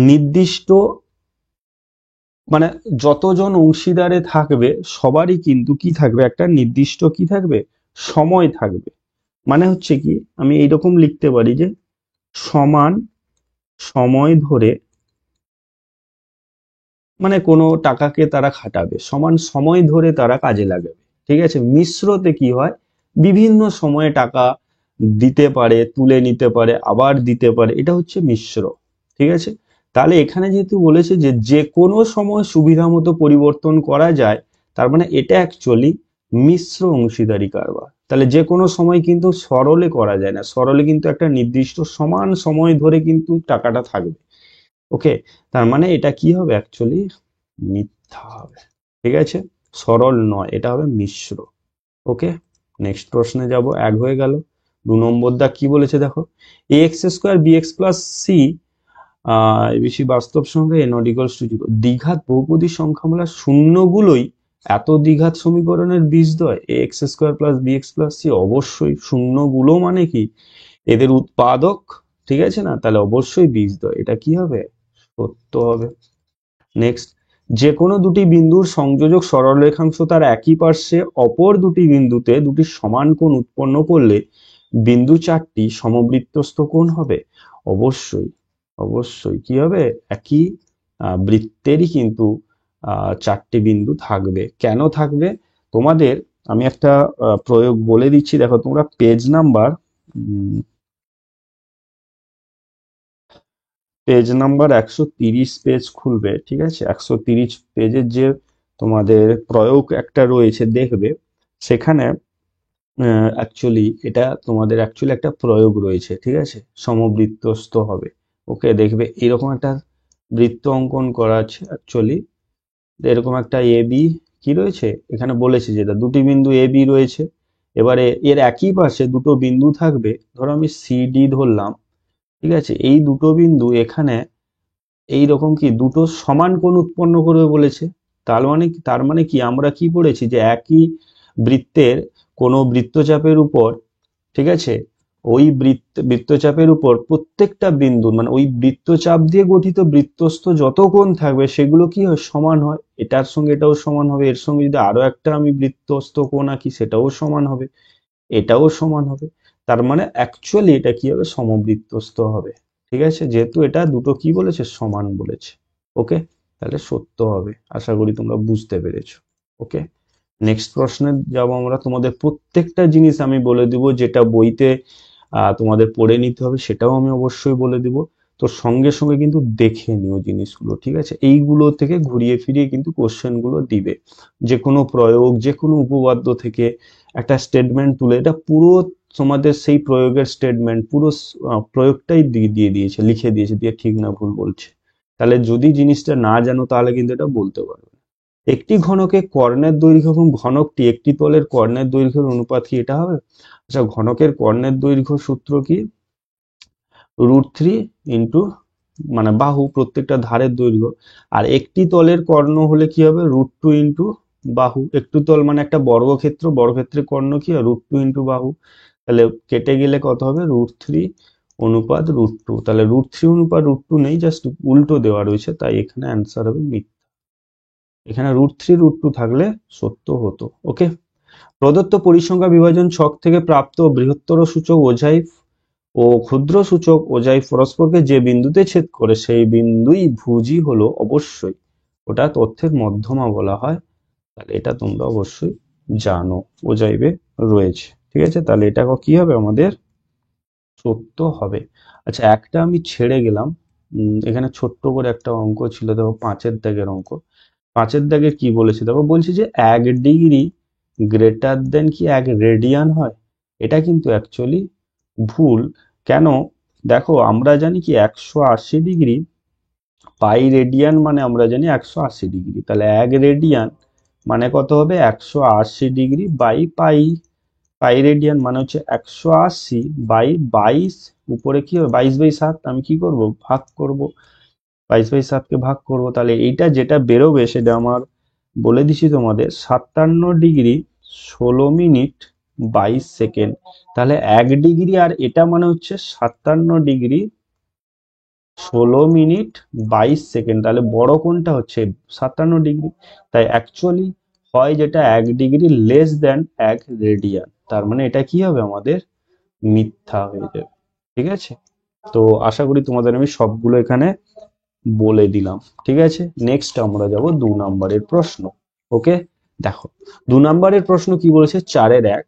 নির্দিষ্ট মানে যতজন অংশীদারে থাকবে সবারই কিন্তু কি থাকবে, একটা নির্দিষ্ট কি থাকবে, সময় থাকবে, মানে হচ্ছে কি, আমি এইরকম লিখতে পারি যে সমান সময় ধরে, মানে কোনো টাকাকে তারা খাটাবে, সমান সময় ধরে তারা কাজে লাগাবে। ঠিক আছে, মিশ্রতে কি হয়, বিভিন্ন সময়ে টাকা দিতে পারে, তুলে নিতে পারে, আবার দিতে পারে, এটা হচ্ছে মিশ্র। ঠিক আছে, তাহলে এখানে যেহেতু বলেছে যে যে কোনো সময় সুবিধা মতো পরিবর্তন করা যায়, তার মানে এটা অ্যাকচুয়ালি মিশ্র অংশীদারি কারবার। তাহলে যে কোনো সময় কিন্তু সরলে করা যায় না, সরলে কিন্তু একটা নির্দিষ্ট সমান সময় ধরে কিন্তু টাকাটা থাকবে। ওকে, তার মানে এটা কি হবে, অ্যাকচুয়ালি মিথ্যা হবে। ঠিক আছে, সরল নয়, এটা হবে মিশ্র। ওকে, নেক্সট প্রশ্নে যাব, এক হয়ে গেল। 2 নম্বর দা কি বলেছে দেখো, A x square B x plus C বেশি বাস্তব সংখ্যা এ নট ইকুয়ালস টু 0। দ্বিঘাত বহুপদী সংখ্যামালা শূন্যগুলোই এত দ্বিঘাত সমীকরণের বীজদ্বয় A x square plus B x plus C. অবশ্যই শূন্যগুলো মানে কি, এদের উৎপাদক। ঠিক আছে না, তাহলে অবশ্যই বীজদ্বয়, এটা কি হবে, সত্য হবে। নেক্সট, যে কোনো দুটি বিন্দুর সংযোজক সরলরেখাংশ তার একই পার্শ্বে অপর দুটি বিন্দুতে দুটি সমান কোণ উৎপন্ন করলে বিন্দু চারটি সমবৃত্তস্থ কোণ হবে। অবশ্যই, অবশ্যই কি হবে, একই বৃত্তেরই কিন্তু চারটি বিন্দু থাকবে। কেন থাকবে, তোমাদের আমি একটা প্রয়োগ বলে দিচ্ছি, দেখো তোমরা পেজ নাম্বার 130 পেজ খুলবে। ঠিক আছে, 130 পেজের যে তোমাদের প্রয়োগ একটা রয়েছে দেখবে, সেখানে অ্যাকচুয়ালি এটা তোমাদের অ্যাকচুয়ালি একটা প্রয়োগ রয়েছে। ঠিক আছে, সমবৃত্তস্থ হবে। ওকে, দেখবে এরকম একটা বৃত্ত অঙ্কন করা আছে অ্যাকচুয়ালি, এরকম একটা এ বি কি রয়েছে এখানে বলেছে, যেটা দুটি বিন্দু এ বি রয়েছে। এবারে এর একই পাশে দুটো বিন্দু থাকবে, ধরো আমি সি ডি ধরলাম। ঠিক আছে, এই দুটো বিন্দু এখানে এই রকম কি দুটো সমান কোণ উৎপন্ন করবে বলেছে। তার মানে কি আমরা কি পড়েছি, যে একই বৃত্তের কোনো বৃত্তচাপের উপর, ঠিক আছে, ওই বৃত্তচাপের উপর প্রত্যেকটা বিন্দু, মানে ওই বৃত্তচাপ দিয়ে গঠিত বৃত্তস্থ যত কোণ থাকবে সেগুলো কি হয়, সমান হয়। এটার সঙ্গে এটাও সমান হবে, এর সঙ্গে যদি আরো একটা আমি বৃত্তস্থ কোণ আঁকি সেটাও সমান হবে, এটাও সমান হবে। তার মানে অ্যাকচুয়ালি এটা কি হবে, সমবৃত্তস্থ হবে। ঠিক আছে, যেহেতু এটা দুটো কি বলেছে, সমান বলেছে। ওকে, তাহলে সত্য হবে। আশা করি তোমরা বুঝতে পেরেছো। ওকে, নেক্সট প্রশ্নে যাব আমরা। তোমাদের প্রত্যেকটা জিনিস আমি বলে দিব, যেটা বইতে তোমাদের পড়ে নিতে হবে সেটাও আমি অবশ্যই বলে দিব। তো সঙ্গে সঙ্গে কিন্তু দেখে নিও জিনিসগুলো। ঠিক আছে, এইগুলো থেকে ঘুরিয়ে ফিরিয়ে কিন্তু কোশ্চেন গুলো দিবে। যে কোনো প্রয়োগ, যে কোনো উপপাদ্য থেকে একটা স্টেটমেন্ট তুলে, এটা পুরো তোমাদের সেই প্রয়োগের স্টেটমেন্ট, পুরো প্রয়োগটাই দিয়ে দিয়েছে, লিখে দিয়েছে, দিয়ে ঠিক না ভুল বলছে। তাহলে যদি জিনিসটা না জানো তাহলে কিন্তু এটা বলতে পারবে না। একটি ঘনকে কর্ণের দৈর্ঘ্য এবং ঘনকটি একটি তলের কর্ণের দৈর্ঘ্যের অনুপাত কি, এটা হবে। আচ্ছা, ঘনকের কর্ণের দৈর্ঘ্য সূত্র কি, √3 ইন্টু, মানে বাহু প্রত্যেকটা ধারের দৈর্ঘ্য, আর একটি তলের কর্ণ হলে কি হবে, √2 ইন্টু বাহু। একটু তল মানে একটা বর্গক্ষেত্র, বর্গক্ষেত্রের কর্ণ কি হয়, √2 ইন্টু বাহু। তাহলে কেটে গেলে কত হবে, √3 অনুপাত √2। তাহলে √3 অনুপাত √2 নেই, জাস্ট উল্টো দেওয়া রয়েছে, তাই এখানে অ্যান্সার হবে মিথ্যা। এখানে √3 √2 থাকলে সত্য হতো। ওকে, প্রদত্ত পরিসংখ্যা বিভাজন ছক থেকে প্রাপ্ত বৃহত্তর সূচক ওঝাই ও ক্ষুদ্র সূচক ওঝাই পরস্পরকে যে বিন্দুতে ছেদ করে সেই বিন্দুই ভুজি হলো। অবশ্যই ওটা তথ্যের মধ্যমা বলা হয়। তাহলে এটা তোমরা অবশ্যই জানো, ওজাইবে রয়েছে। ঠিক আছে, তাহলে এটা কি হবে, আমাদের সত্য হবে। আচ্ছা, একটা আমি ছেড়ে গেলাম, এখানে ছোট্ট করে একটা অঙ্ক ছিল, দেখো 5-এর দাগের অঙ্ক। 5-এর দাগে কি বলেছে দেখো, বলছে যে 1 ডিগ্রি গ্রেটার দেন কি 1 রেডিয়ান হয়। এটা কিন্তু অ্যাকচুয়ালি ভুল। কেন, দেখো আমরা জানি কি 180 ডিগ্রি পাই রেডিয়ান, মানে আমরা জানি 180 ডিগ্রি, তাহলে 1 রেডিয়ান মানে কত হবে, 180 degree by pi. Pi radian মানে হচ্ছে 180 বাই 22, উপরে কি হবে 22/7, আমি কি করব, ভাগ করব, 22/7কে ভাগ করব। তাহলে এইটা যেটা বেরোবে সেটা আমার বলে দিছি তোমাদের, 57 ডিগ্রি 16 মিনিট 22 সেকেন্ড। তাহলে 1 ডিগ্রি আর এটা মানে হচ্ছে 57 ডিগ্রি 16 মিনিট 22 সেকেন্ড। তাহলে বড় কোনটা হচ্ছে, 57 ডিগ্রি। তাই অ্যাকচুয়ালি হয় যেটা 1 ডিগ্রি লেস দেন 1 রেডিয়ান। তার মানে এটা কি হবে আমাদের মিথ্যা হয়ে যাবে। ঠিক আছে, তো আশা করি তোমাদের আমি সবগুলো এখানে বলে দিলাম। ঠিক আছে, নেক্সট আমরা যাব 2 নম্বরের প্রশ্ন। ওকে, দেখো 2 নম্বরের প্রশ্ন কি বলেছে, 4-1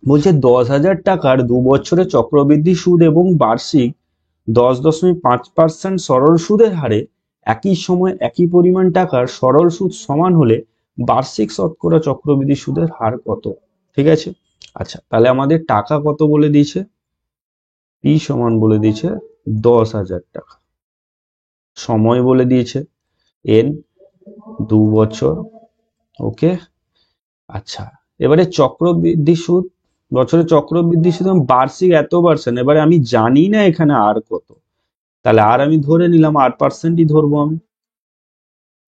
বলছে 10,000 টাকার 2 বছরে চক্রবৃদ্ধি সুদ এবং বার্ষিক 10.5% সরল সুদের হারে একই সময় একই পরিমাণ টাকার সরল সুদ সমান হলে বার্ষিক শতকরা চক্রবৃদ্ধি সুদের হার কত? ঠিক আছে, আচ্ছা তাহলে আমাদের টাকা কত বলে দিয়েছে, পি সমান বলে দিয়েছে 10,000 টাকা, সময় বলে দিয়েছে এন 2 বছর। ওকে, আচ্ছা এবারে চক্রবৃদ্ধি সুদ, বছরে চক্রবৃদ্ধি সুদ বার্ষিক এত পার্সেন্ট, এবারে আমি জানি না এখানে আর কত, তাহলে আর আমি ধরে নিলাম 8%ই ধরবো আমি।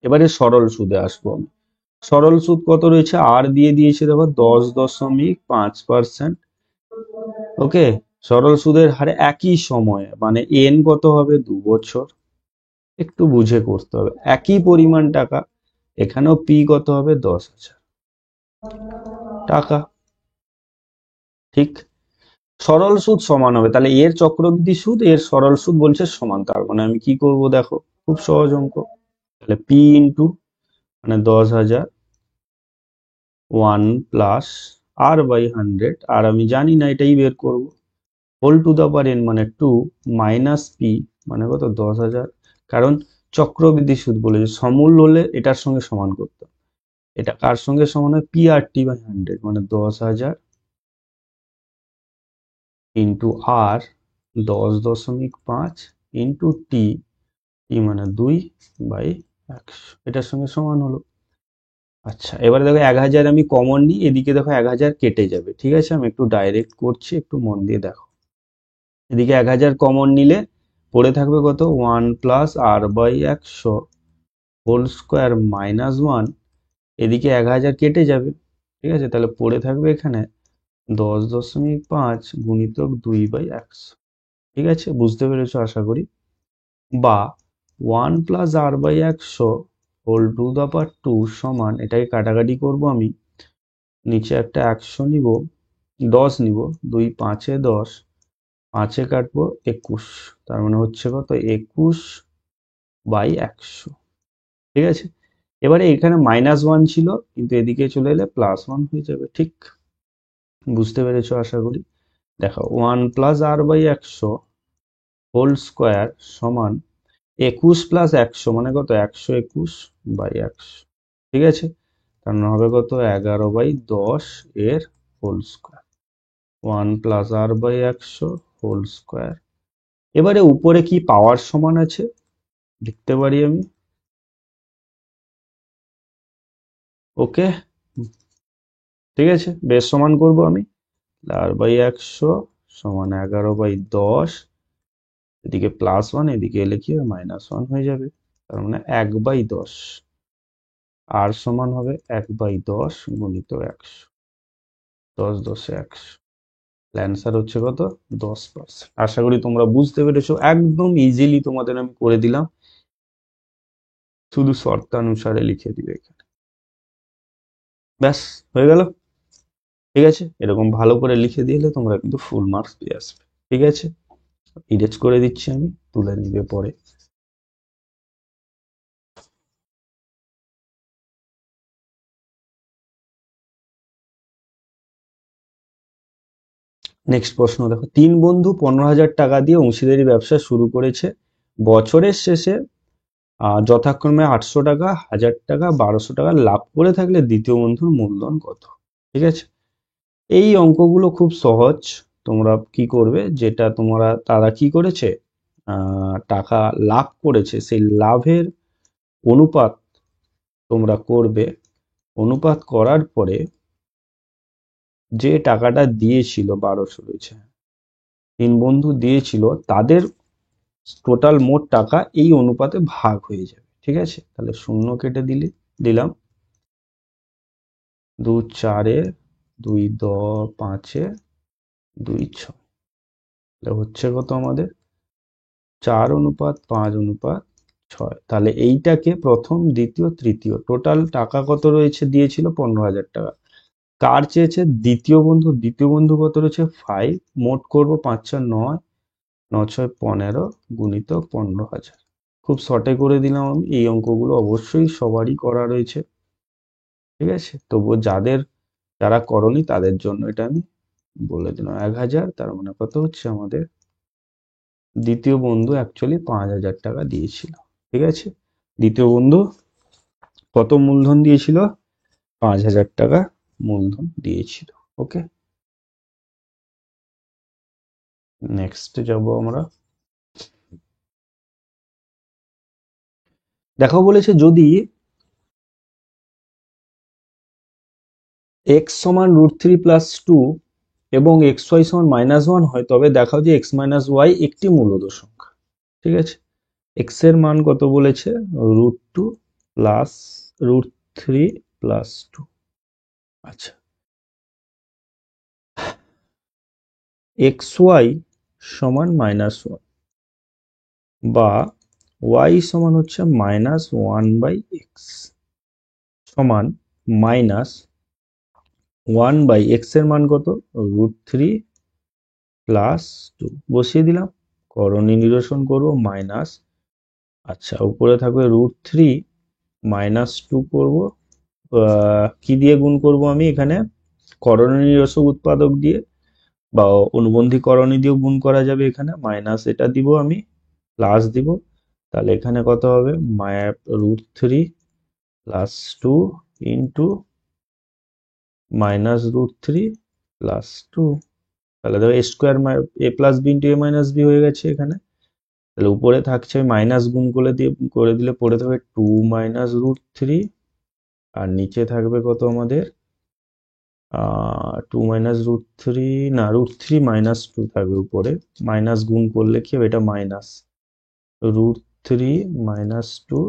এবারে সরল সুদে আসবো আমি, সরল সুদ কত রয়েছে, আর দিয়ে দিয়েছে দেখো 10.5%। ওকে, সরল সুদের হারে একই সময়ে মানে এন কত হবে, 2 বছর। একটু বুঝে করতে হবে, একই পরিমাণ টাকা, এখানেও পি কত হবে, 10,000 টাকা। ঠিক, সরল সুদ সমান হবে, তাহলে এর চক্রবৃদ্ধি সুদ এর সরল সুদ বলছে সমান, তার মানে আমি কি করব দেখো, খুব সহজ অঙ্ক, তাহলে পি ইন্টু মানে 10,000 1 + r/100, আর আমি জানি না এটাই বের করব, whole to the power n মানে 2 মাইনাস পি মানে কত, 10,000, কারণ চক্রবৃদ্ধি সুদ বলেছে, সমূল হলে এটার সঙ্গে সমান করতে, এটা কার সঙ্গে সমান হয়, পি আর টি বাই 100 মানে 10,000 ইন্টু আর 10.5 ইন্টু টি, টি মানে 2/100, এটার সঙ্গে সমান হলো। আচ্ছা এবারে দেখো 1,000 আমি কমন নিই, এদিকে দেখো 1,000 কেটে যাবে। ঠিক আছে, আমি একটু ডাইরেক্ট করছি, একটু মন দিয়ে দেখো, এদিকে 1,000 কমন নিলে পড়ে থাকবে কত, 1 + r/100 হোল স্কোয়ার মাইনাস 1, এদিকে 1,000 কেটে যাবে। ঠিক আছে, তাহলে পড়ে থাকবে এখানে 10.5 গুণিতক 2/100। ঠিক আছে, বুঝতে পেরেছো আশা করি, বা 1 + r/100 হোল টু দা পাওয়ার 2 সমান, এটাকে কাটাকাটি করব আমি, নিচে একটা 100 নিব, 10 নিব, 2 5 10, 5 কাটবো 21, তার মানে হচ্ছে কত, 21/100। ঠিক আছে, এবারে এখানে -1 ছিল কিন্তু এদিকে চলে এলে +1 হয়ে যাবে। ঠিক, বুঝতে পেরেছো আশা করি। দেখো 1 + r/100 হোল স্কোয়ার সমান 21 + 100 মানে কত, 121/100। ঠিক আছে, তার মানে হবে কত, 11/10 এর whole square, 1 + r/100 whole square. এবারে উপরে কি পাওয়ার সমান আছে লিখতে পারি আমি। ওকে, ঠিক আছে, বেশ সমান করব আমি, r/100 সমান 11/10, এদিকে +1 এদিকে এলে কি হবে, -1 হয়ে যাবে, তার মানে 1/10, আর সমান হবে 1/10 গুণিত 100, 10 10 100, অ্যান্সার হচ্ছে কত, 10%। আশা করি তোমরা বুঝতে পেরেছো, একদম ইজিলি তোমাদের আমি করে দিলাম, শুধু শর্তানুসারে লিখে দিবে এখানে, ব্যাস হয়ে গেল। ঠিক আছে, এরকম ভালো করে লিখে দিলে তোমরা কিন্তু ফুল মার্কস পেয়ে আসবে। ঠিক আছে, ইরেজ করে দিচ্ছি আমি, তুলে নিবে পরে। নেক্সট প্রশ্ন দেখো, 3 বন্ধু 15,000 টাকা দিয়ে অংশীদারি ব্যবসা শুরু করেছে, বছরের শেষে যথাক্রমে 800 টাকা, 1,000 টাকা, 1,200 টাকা লাভ করে থাকলে দ্বিতীয় বন্ধুর মূলধন কত? ঠিক আছে, এই অঙ্কগুলো খুব সহজ, তোমরা কি করবে, যেটা তোমরা তারা কি করেছে, টাকা লাভ করেছে সেই লাভের অনুপাত তোমরা করবে, অনুপাত করার পরে যে টাকাটা দিয়েছিল 1,200 রয়েছে, 3 বন্ধু দিয়েছিল, তাদের টোটাল মোট টাকা এই অনুপাতে ভাগ হয়ে যাবে। ঠিক আছে, তাহলে 0 কেটে দিলাম, 2 4, 2 5, 2 6, তাহলে হচ্ছে কত আমাদের, 4:5:6। তাহলে এইটাকে প্রথম দ্বিতীয় তৃতীয় টোটাল টাকা কত রয়েছে, দিয়েছিল 15,000 টাকা, কার চেয়েছে? দ্বিতীয় বন্ধু। দ্বিতীয় বন্ধু কত রয়েছে? 5। মোট করব 5 4 9, 9 6 15 গুণিত 15,000। খুব শর্টে করে দিলাম আমি। এই অঙ্কগুলো অবশ্যই সবারই করা রয়েছে, ঠিক আছে? তবুও যারা করনি তাদের জন্য এটা আমি বলে দিলাম। 1,000, তার মানে কত হচ্ছে আমাদের? দ্বিতীয় বন্ধু অ্যাকচুয়ালি 5,000 টাকা দিয়েছিল, ঠিক আছে? দ্বিতীয় বন্ধু কত মূলধন দিয়েছিল? 5,000 টাকা মূলধন দিয়েছিল। ওকে, নেক্সট যাব আমরা। দেখো বলেছে যদি x সমান √3 + 2 এবং xy সমান -1 হয়, তবে দেখাও যে x - y একটি মূলদ সংখ্যা। ঠিক আছে, x এর মান কত বলেছে? √2 প্লাস √3 প্লাস 2। আচ্ছা, xy সমান -1 বা y সমান হচ্ছে -1/x সমান -1/x এর মান কত? √3 প্লাস 2 বসিয়ে দিলাম। করণী নিরসন করবো মাইনাস, আচ্ছা উপরে থাকবে √3 -2 করব, কি দিয়ে গুণ করব আমি এখানে? করণী নিরসক উৎপাদক দিয়ে বা অনুবন্ধী করণী দিয়েও গুণ করা যাবে। এখানে মাইনাস এটা দিব আমি, প্লাস দিব, তাহলে এখানে কত হবে? √3 প্লাস 2 ইন্টু -√3 প্লাস 2। তাহলে দেখো a square a plus b into a minus b হয়ে গেছে এখানে। তাহলে উপরে থাকছে মাইনাস গুণ করে দিলে পড়ে থাকবে 2 -√3, আর নিচে থাকবে কত আমাদের? 2 -√3, না √3 -2 থাকবে উপরে। মাইনাস গুণ করলে কি হবে? এটা মাইনাস √3 -2,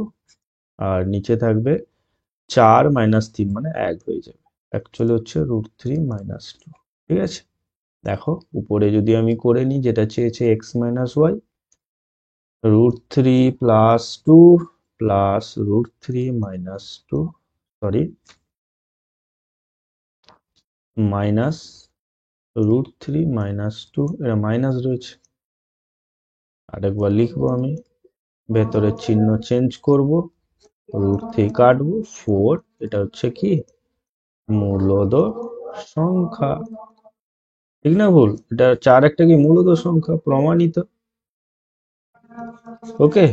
আর নিচে থাকবে 4 - 3 মানে 1 হয়ে যাবে। অ্যাকচুয়ালি হচ্ছে √3 -2। ঠিক আছে, দেখো উপরে যদি আমি করে নিই, যেটা চেয়েছে x - y, √3 plus 2 plus √3 -2, sorry minus √3 -2, এটা মাইনাস রয়েছে। আরেকবার লিখবো আমি, ভেতরের চিহ্ন চেঞ্জ করব, √3 কাটবো, 4, এটা হচ্ছে কি? মূলদ সংখ্যা। ঠিক না ভুল? এটা 4 একটা কি মূলদ সংখ্যা? প্রমাণিত। ওকে,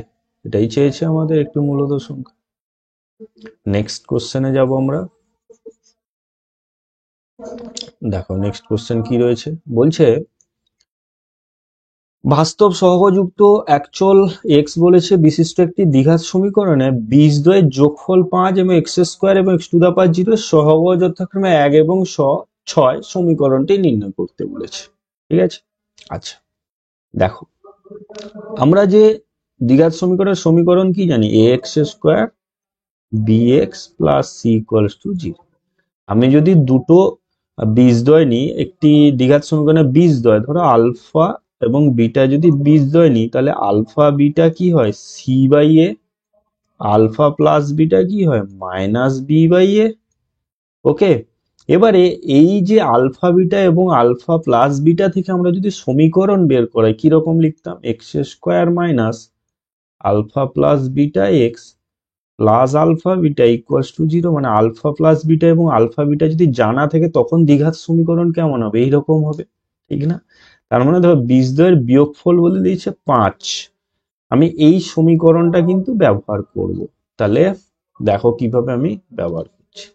এটাই চেয়েছে আমাদের, একটু মূলদ সংখ্যা। নেক্সট কোশ্চেনে যাব আমরা। দেখো নেক্সট কোশ্চেন কি রয়েছে, বলছে বাস্তব সহগযুক্ত একচল x বলেছে বিশিষ্ট একটি দ্বিঘাত সমীকরণে বীজদ্বয়ের যোগফল 5 এবং x² এবং x⁻0 এর সহগ যথাক্রমে 1 এবং 6 সমীকরণটি নির্ণয় করতে বলেছে। ঠিক আছে, আচ্ছা দেখো আমরা যে দ্বিঘাত সমীকরণ কি জানি? ax² bx + c = 0। আমি যদি দুটো বীজদ্বয় নিই, একটি দ্বিঘাত সমীকরণের বীজদ্বয়, ধরো আলফা এবং বিটা যদি বীজদ্বয় নিই, তাহলে আলফা বিটা কি হয়? c/a, আলফা প্লাস বিটা কি হয়? -b/a। ওকে, এবারে এই যে আলফা বিটা এবং আলফা প্লাস বিটা থেকে আমরা যদি সমীকরণ বের করাই, কিরকম লিখতাম? x² - alpha plus beta x plus alpha beta = 0। মানে আলফা প্লাস বিটা এবং আলফা বিটা যদি জানা থাকে, তখন দ্বিঘাত সমীকরণ কেমন হবে? এইরকম হবে, ঠিক না? তার মানে ধরো বীজদ্বয়ের বিয়োগফল বলে দিয়েছে 5, আমি এই সমীকরণটা কিন্তু ব্যবহার করব। তাহলে দেখো কিভাবে আমি ব্যবহার করছি।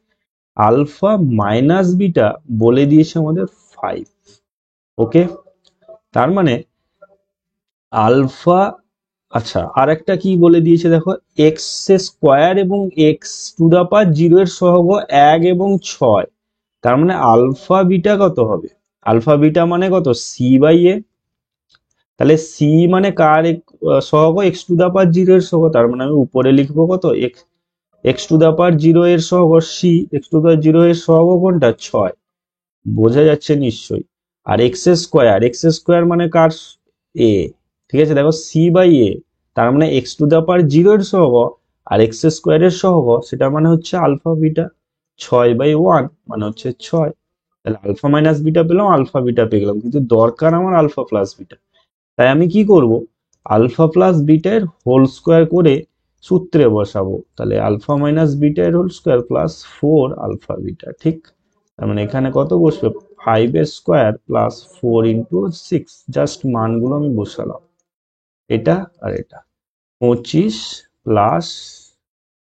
আলফা মাইনাস বিটা বলে দিয়েছে আমাদের 5। ওকে, তার মানে আলফা, আচ্ছা আর একটা কি বলে দিয়েছে দেখো, x² এবং x⁻0 এর সহগ 1 এবং 6। তার মানে আলফা বিটা কত হবে? আলফা বিটা মানে কত? c/a। তাহলে c মানে কার সহগ? x⁻0 এর সহগ। তার মানে আমি উপরে লিখবো কত? x⁻0 এর সহগ c, x⁻0 এর সহগ কোনটা? 6, বোঝা যাচ্ছে নিশ্চয়ই। আর x² মানে কার? a। ঠিক আছে, দেখো c/a, তার মানে x⁻0 এর সহগ আর x² এর সহগ, সেটা মানে হচ্ছে আলফা বিটা 6/1 মানে হচ্ছে 6। তাহলে আলফা মাইনাস বিটা পেলাম, আলফা বিটা পেয়ে গেলাম, কিন্তু দরকার আমার আলফা প্লাস বিটা। তাই আমি কি করব, আলফা প্লাস বিটা এর হোল স্কোয়ার করে সূত্রে বসাবো। তাহলে আলফা মাইনাস বিটা এর whole square plus 4 alpha beta, ঠিক। তার মানে এখানে কত বসবে, 5 স্কোয়ার প্লাস 4 × 6, জাস্ট মানগুলো আমি বসালাম, এটা আর এটা। 25 প্লাস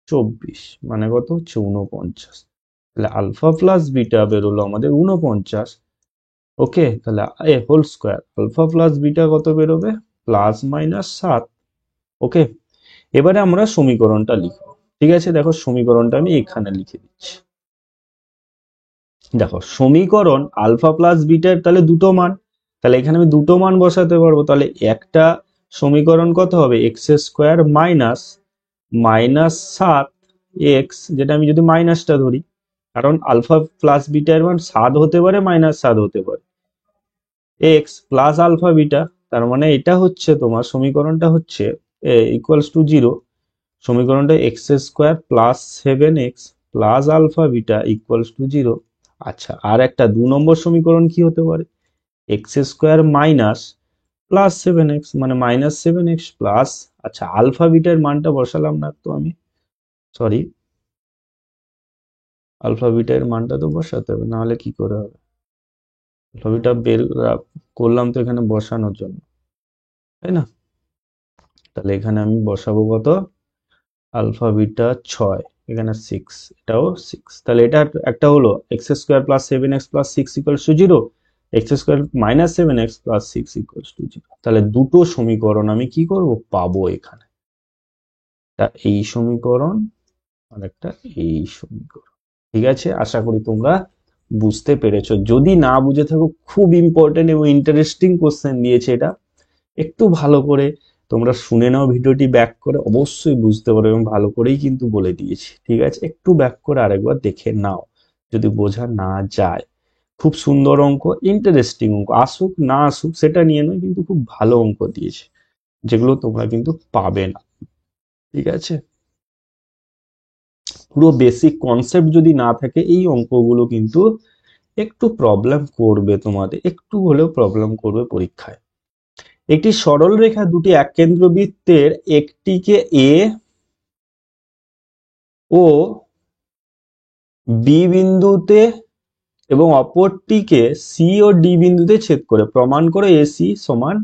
24 মানে কত হচ্ছে 49। তাহলে আলফা প্লাস বিটা বেরোলো আমাদের 49। ওকে, তাহলে whole square alpha plus beta কত বেরোবে, +/-7। ওকে, এবারে আমরা সমীকরণটা লিখবো। ঠিক আছে, দেখো সমীকরণটা আমি এখানে লিখে দিচ্ছি। দেখো সমীকরণ আলফা প্লাস বিটার তাহলে দুটো মান, তাহলে এখানে আমি দুটো মান বসাতে পারবো। তাহলে একটা সমীকরণ কত হবে, x² -7x, যেটা আমি যদি মাইনাসটা ধরি, কারণ আলফা প্লাস বিটার মান 7 হতে পারে, -7 হতে পারে, x প্লাস আলফা বিটা, তার মানে এটা হচ্ছে তোমার সমীকরণটা হচ্ছে ইকুয়ালস টু 0। সমীকরণটা x² +7x plus alpha beta equals to 0। আচ্ছা, আর একটা 2 নম্বর সমীকরণ কি হতে পারে, x² +7x মানে -7x প্লাস, আচ্ছা আলফা বিটার মানটা বসালাম না তো আমি, সরি, আলফা বিটার মানটা তো বসাতে হবে, নাহলে কি করে হবে, আলফা বিটা বের করলাম তো এখানে বসানোর জন্য, তাই না। তাহলে এখানে আমি বসাবো কত, আলফা বিটা 6, এখানে 6, এটাও 6। তাহলে এটা একটা হলো x² +7x + 6 = 0, x² -7x + 6 = 0। তাহলে দুটো সমীকরণ আমি কি করব, পাবো এখানে, তা এই সমীকরণ আর একটা এই সমীকরণ। ঠিক আছে, আশা করি তোমরা বুঝতে পেরেছো। যদি না বুঝে থাকো, খুব ইম্পর্টেন্ট এবং ইন্টারেস্টিং কোশ্চেন দিয়েছে এটা, একটু ভালো করে তোমরা শুনে নাও ভিডিওটি ব্যাক করে, অবশ্যই বুঝতে পারো, এবং ভালো করেই কিন্তু বলে দিয়েছি। ঠিক আছে, একটু ব্যাক করে আরেকবার দেখে নাও যদি বোঝা না যায়। খুব সুন্দর অঙ্ক, ইন্টারেস্টিং অঙ্ক, আসুক না আসুক সেটা নিয়ে নয়, কিন্তু খুব ভালো অঙ্ক দিয়েছে, যেগুলো তোমরা কিন্তু পাবে না। ঠিক আছে, পুরো বেসিক কনসেপ্ট যদি না থাকে, এই অঙ্কগুলো কিন্তু একটু প্রবলেম করবে, তোমাদের একটু হলেও প্রবলেম করবে পরীক্ষায়। একটি সরল রেখা দুটি এককেন্দ্রবৃত্তের একটিকে এ ও বি বিন্দুতে এবং অপরটিকে সি ও ডি বিন্দুতে ছেদ করে প্রমাণ করে এসি সমান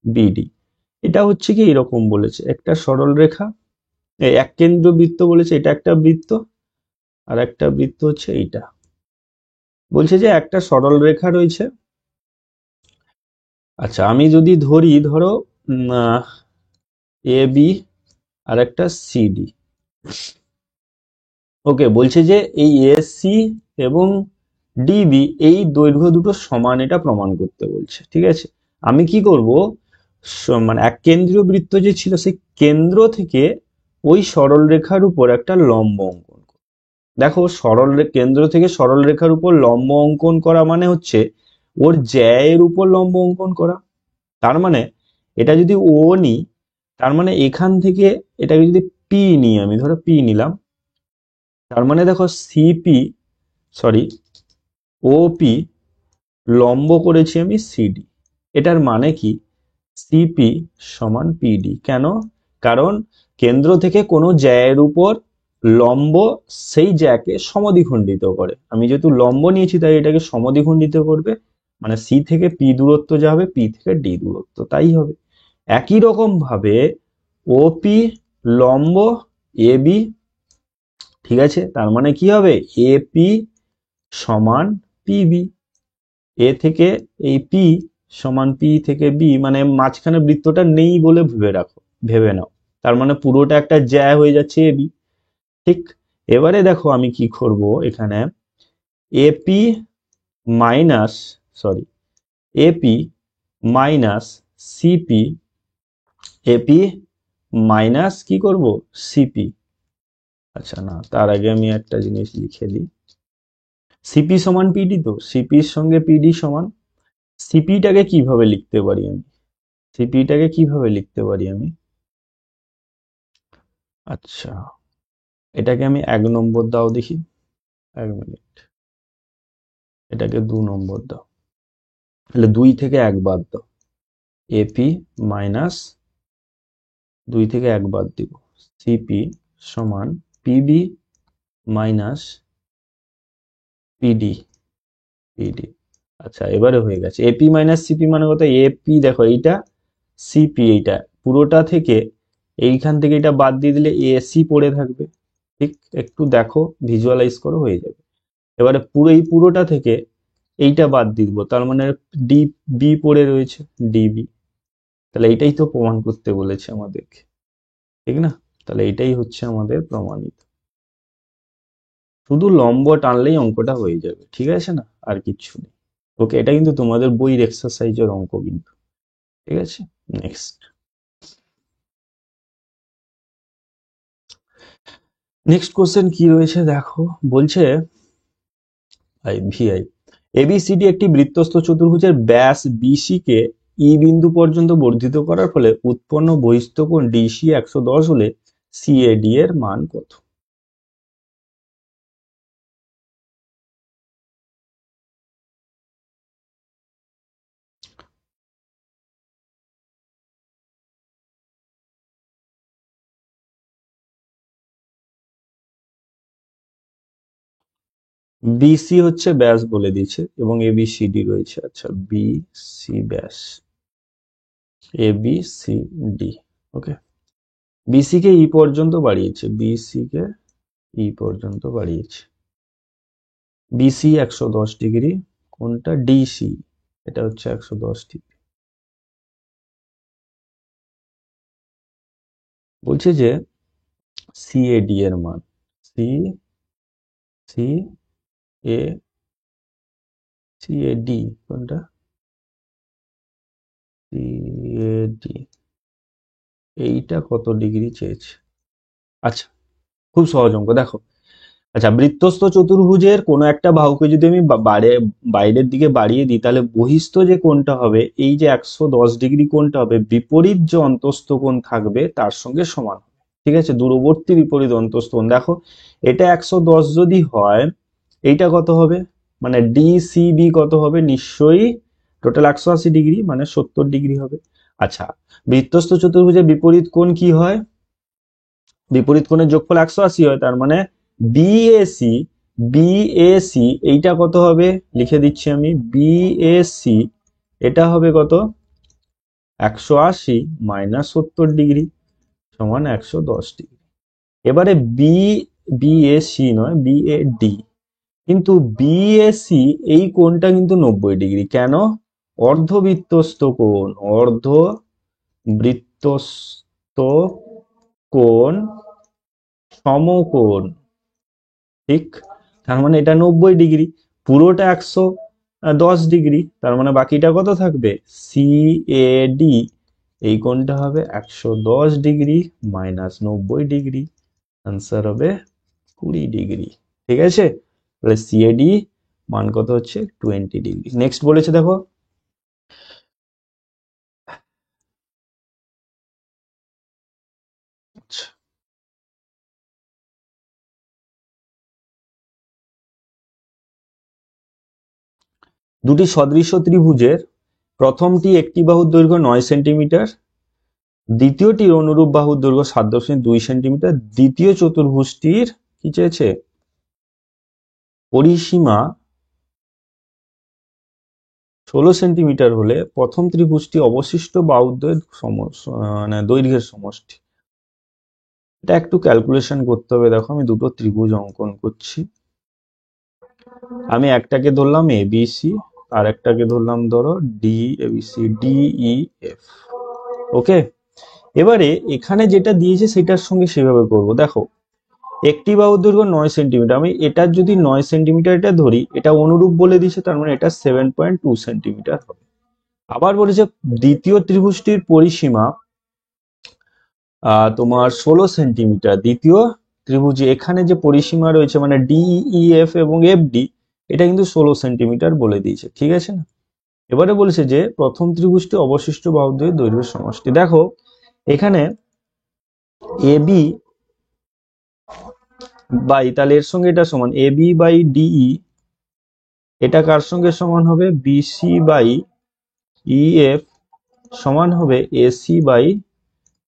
বিডি। এটা হচ্ছে কি এরকম বলেছে, একটা সরল রেখা, এককেন্দ্রবৃত্ত বলেছে, এটা একটা বৃত্ত, আর একটা বৃত্ত হচ্ছে এইটা। বলছে যে একটা সরল রেখা রয়েছে। আচ্ছা, আমি যদি ধরি, ধরো এ বি আর একটা সিডি। ওকে, বলছে যে এই এসি এবং ডিবি এই দৈর্ঘ্য দুটো সমান, এটা প্রমাণ করতে বলছে। ঠিক আছে, আমি কি করব, মানে এক কেন্দ্রীয় বৃত্ত যে ছিল সেই কেন্দ্র থেকে ওই সরল রেখার উপর একটা লম্ব অঙ্কন করব। দেখো কেন্দ্র থেকে সরল রেখার উপর লম্ব অঙ্কন করা মানে হচ্ছে ওর জ্যায়ের উপর লম্ব অঙ্কন করা। তার মানে এটা যদি ও নি, তার মানে এখান থেকে এটাকে যদি পি নিই, আমি ধরো পি নিলাম, তার মানে দেখো সিপি, সরি, ওপি লম্ব করেছি আমি সিডি। এটার মানে কি, সিপি সমান পিডি। কেন, কারণ কেন্দ্র থেকে কোনো জ্যায়ের উপর লম্ব সেই জ্যাকে সমদ্বিখণ্ডিত করে। আমি যেহেতু লম্ব নিয়েছি তাই এটাকে সমদ্বিখণ্ডিত করবে, মানে সি থেকে পি দূরত্ব যা হবে, পি থেকে ডি দূরত্ব তাই হবে। একই রকম ভাবে ওপি লম্ব এ বি, ঠিক আছে, তার মানে কি হবে, এপি সমান পিবি। এ থেকে এই পি সমান পি থেকে বি, মানে মাঝখানে বৃত্তটা নেই বলে ভেবে নাও, তার মানে পুরোটা একটা জ্যা হয়ে যাচ্ছে এ বি। ঠিক, এবারে দেখো আমি কি করব, এখানে AP minus, sorry, AP minus CP, AP minus কি করব, সিপি। আচ্ছা না, তার আগে আমি একটা জিনিস লিখে দিই, সিপি সমান পিডি, তো সিপির সঙ্গে পিডি সমান, সিপিটাকে কিভাবে লিখতে পারি আমি, সিপিটাকে কিভাবে লিখতে পারি আমি, আচ্ছা এটাকে আমি 1 নম্বর দাও দেখি, এক মিনিট, এটাকে 2 নম্বর দাও, তাহলে 2 থেকে 1 বাদ দাও, এপি মাইনাস 2 থেকে 1 বাদ দিব, সিপি সমান পিবি মাইনাস পিডি। পিডি, আচ্ছা এবারে হয়ে গেছে। এপি মাইনাস সিপি মানে কত? এপি দেখো এইটা, সিপি এইটা, পুরোটা থেকে এইখান থেকে এটা বাদ দিয়ে দিলে এসি পড়ে থাকবে, ঠিক? একটু দেখো, ভিজুয়ালাইজ করো, হয়ে যাবে। এবারে এই পুরোটা থেকে এইটা বাদ দিয়ে দিব, তার মানে ডি বি পড়ে রয়েছে, ডিবি। তাহলে এইটাই তো প্রমাণ করতে বলেছে আমাদেরকে, ঠিক না? তাহলে এইটাই হচ্ছে আমাদের প্রমাণিত। শুধু লম্ব টানলেই অঙ্কটা হয়ে যাবে, ঠিক আছে না? আর কিচ্ছু নেই। ওকে, এটা কিন্তু তোমাদের বইয়ের এক্সারসাইজের অঙ্ক কিন্তু, ঠিক আছে? নেক্সট নেক্সট কোশ্চেন কি রয়েছে দেখো, বলছে ভিআই এবিসিডি একটি বৃত্তস্থ চতুর্ভুজের ব্যাস বিসি কে ই বিন্দু পর্যন্ত বর্ধিত করার ফলে উৎপন্ন বহিস্থ কোণ ডিসি 110 হলে সিএডি এর মান কত? বিসি হচ্ছে ব্যাস বলে দিয়েছে এবং এবিসিডি রয়েছে, আচ্ছা বিসি ব্যাস, এবিসিডি, ওকে। বিসি কে ই পর্যন্ত বাড়িয়েছে, বিসি কে ই পর্যন্ত বাড়িয়েছে, বিসি 110 ডিগ্রি, কোনটা? ডিসি, এটা হচ্ছে 110 ডিগ্রি। বলছে যে সিএডি এর মান, সি সি এ সিএডি কোনটা? সিএডি, এইটা কত ডিগ্রি চেয়েছে? আচ্ছা, খুব সহজ অঙ্ক, দেখো। আচ্ছা, বৃত্তস্থ চতুর্ভুজের কোনো একটা বাহুকে যদি আমি বাইরের দিকে বাড়িয়ে দিই, তাহলে বহিস্থ যে কোণটা হবে, এই যে 110 ডিগ্রি কোণটা হবে, বিপরীত যে অন্তস্থ কোণ থাকবে তার সঙ্গে সমান হবে, ঠিক আছে? দূরবর্তী বিপরীত অন্তস্থ কোণ, দেখো এটা 110 যদি হয়, এইটা কত হবে? মানে ডিসিবি কত হবে? নিশ্চয়ই টোটাল 180 ডিগ্রি, মানে 70 ডিগ্রি হবে। আচ্ছা, বৃত্তস্থ চতুর্ভুজের বিপরীত কোণ কি হয়? বিপরীত কোণের যোগফল 180 হয়, তার মানে বিএসি, বিএসি এইটা কত হবে? লিখে দিচ্ছি আমি, বিএসি এটা হবে কত? 180 মাইনাস 70 ডিগ্রি সমান 110 ডিগ্রি। এবারে বিএসি নয়, বিএডি, কিন্তু বিএসি এই কোণটা কিন্তু 90 ডিগ্রি। কেন? অর্ধবৃত্তস্থ কোণ, অর্ধবৃত্তস্থ কোণ সমকোণ, ঠিক? তার মানে এটা 90 ডিগ্রি, পুরোটা 110 ডিগ্রি, তার মানে বাকিটা কত থাকবে? সিএডি এই কোণটা হবে 110 ডিগ্রি মাইনাস 90 ডিগ্রি, আনসার হবে 20 ডিগ্রি, ঠিক আছে? তাহলে সিএডি মান কত হচ্ছে? 20 ডিগ্রি। নেক্সট বলেছে দেখো, দুটি সদৃশ ত্রিভুজের প্রথমটি একটি বাহুর দৈর্ঘ্য 9 সেন্টিমিটার, দ্বিতীয়টির অনুরূপ বাহুর দৈর্ঘ্য 7.2 সেন্টিমিটার, দ্বিতীয় চতুর্ভুজটির কি চেয়েছে? পরিসীমা 16 সেন্টিমিটার হলে প্রথম ত্রিভুজটি অবশিষ্ট বাহুদ্বয়ের মানে দৈর্ঘ্যের সমষ্টি। এটা একটু ক্যালকুলেশন করতে হবে। দেখো, আমি দুটো ত্রিভুজ অঙ্কন করছি, আমি একটাকে ধরলাম এবিসি আর একটাকে ধরলাম ধরো ডি এবিসি ডিই এফ, ওকে। এবারে এখানে যেটা দিয়েছে সেটার সঙ্গে সেভাবে করব। দেখো, একটি বাহুর দৈর্ঘ্য 9 সেন্টিমিটার, আমি এটার যদি 9 সেন্টিমিটার এটা ধরি, এটা অনুরূপ বলে দিয়েছে, তার মানে এটা 7.2 সেন্টিমিটার হবে। আবার বলেছে দ্বিতীয় ত্রিভুজটির পরিসীমা তোমার 16 সেন্টিমিটার, দ্বিতীয় ত্রিভুজে এখানে যে পরিসীমা রয়েছে মানে ডিইএফ এবং এফডি, এটা কিন্তু 16 সেন্টিমিটার বলে দিয়েছে, ঠিক আছে না? এবারে বলেছে যে প্রথম ত্রিভুজটি অবশিষ্ট বাহুদ্বয়ের দৈর্ঘ্যের সমষ্টি। দেখো এখানে এবি বাই, তাহলে এর সঙ্গে এটা সমান এ বি বাই ডিই, এটা কার সঙ্গে সমান হবে, বিসি বাই ইএফ সমান হবে এসি বাই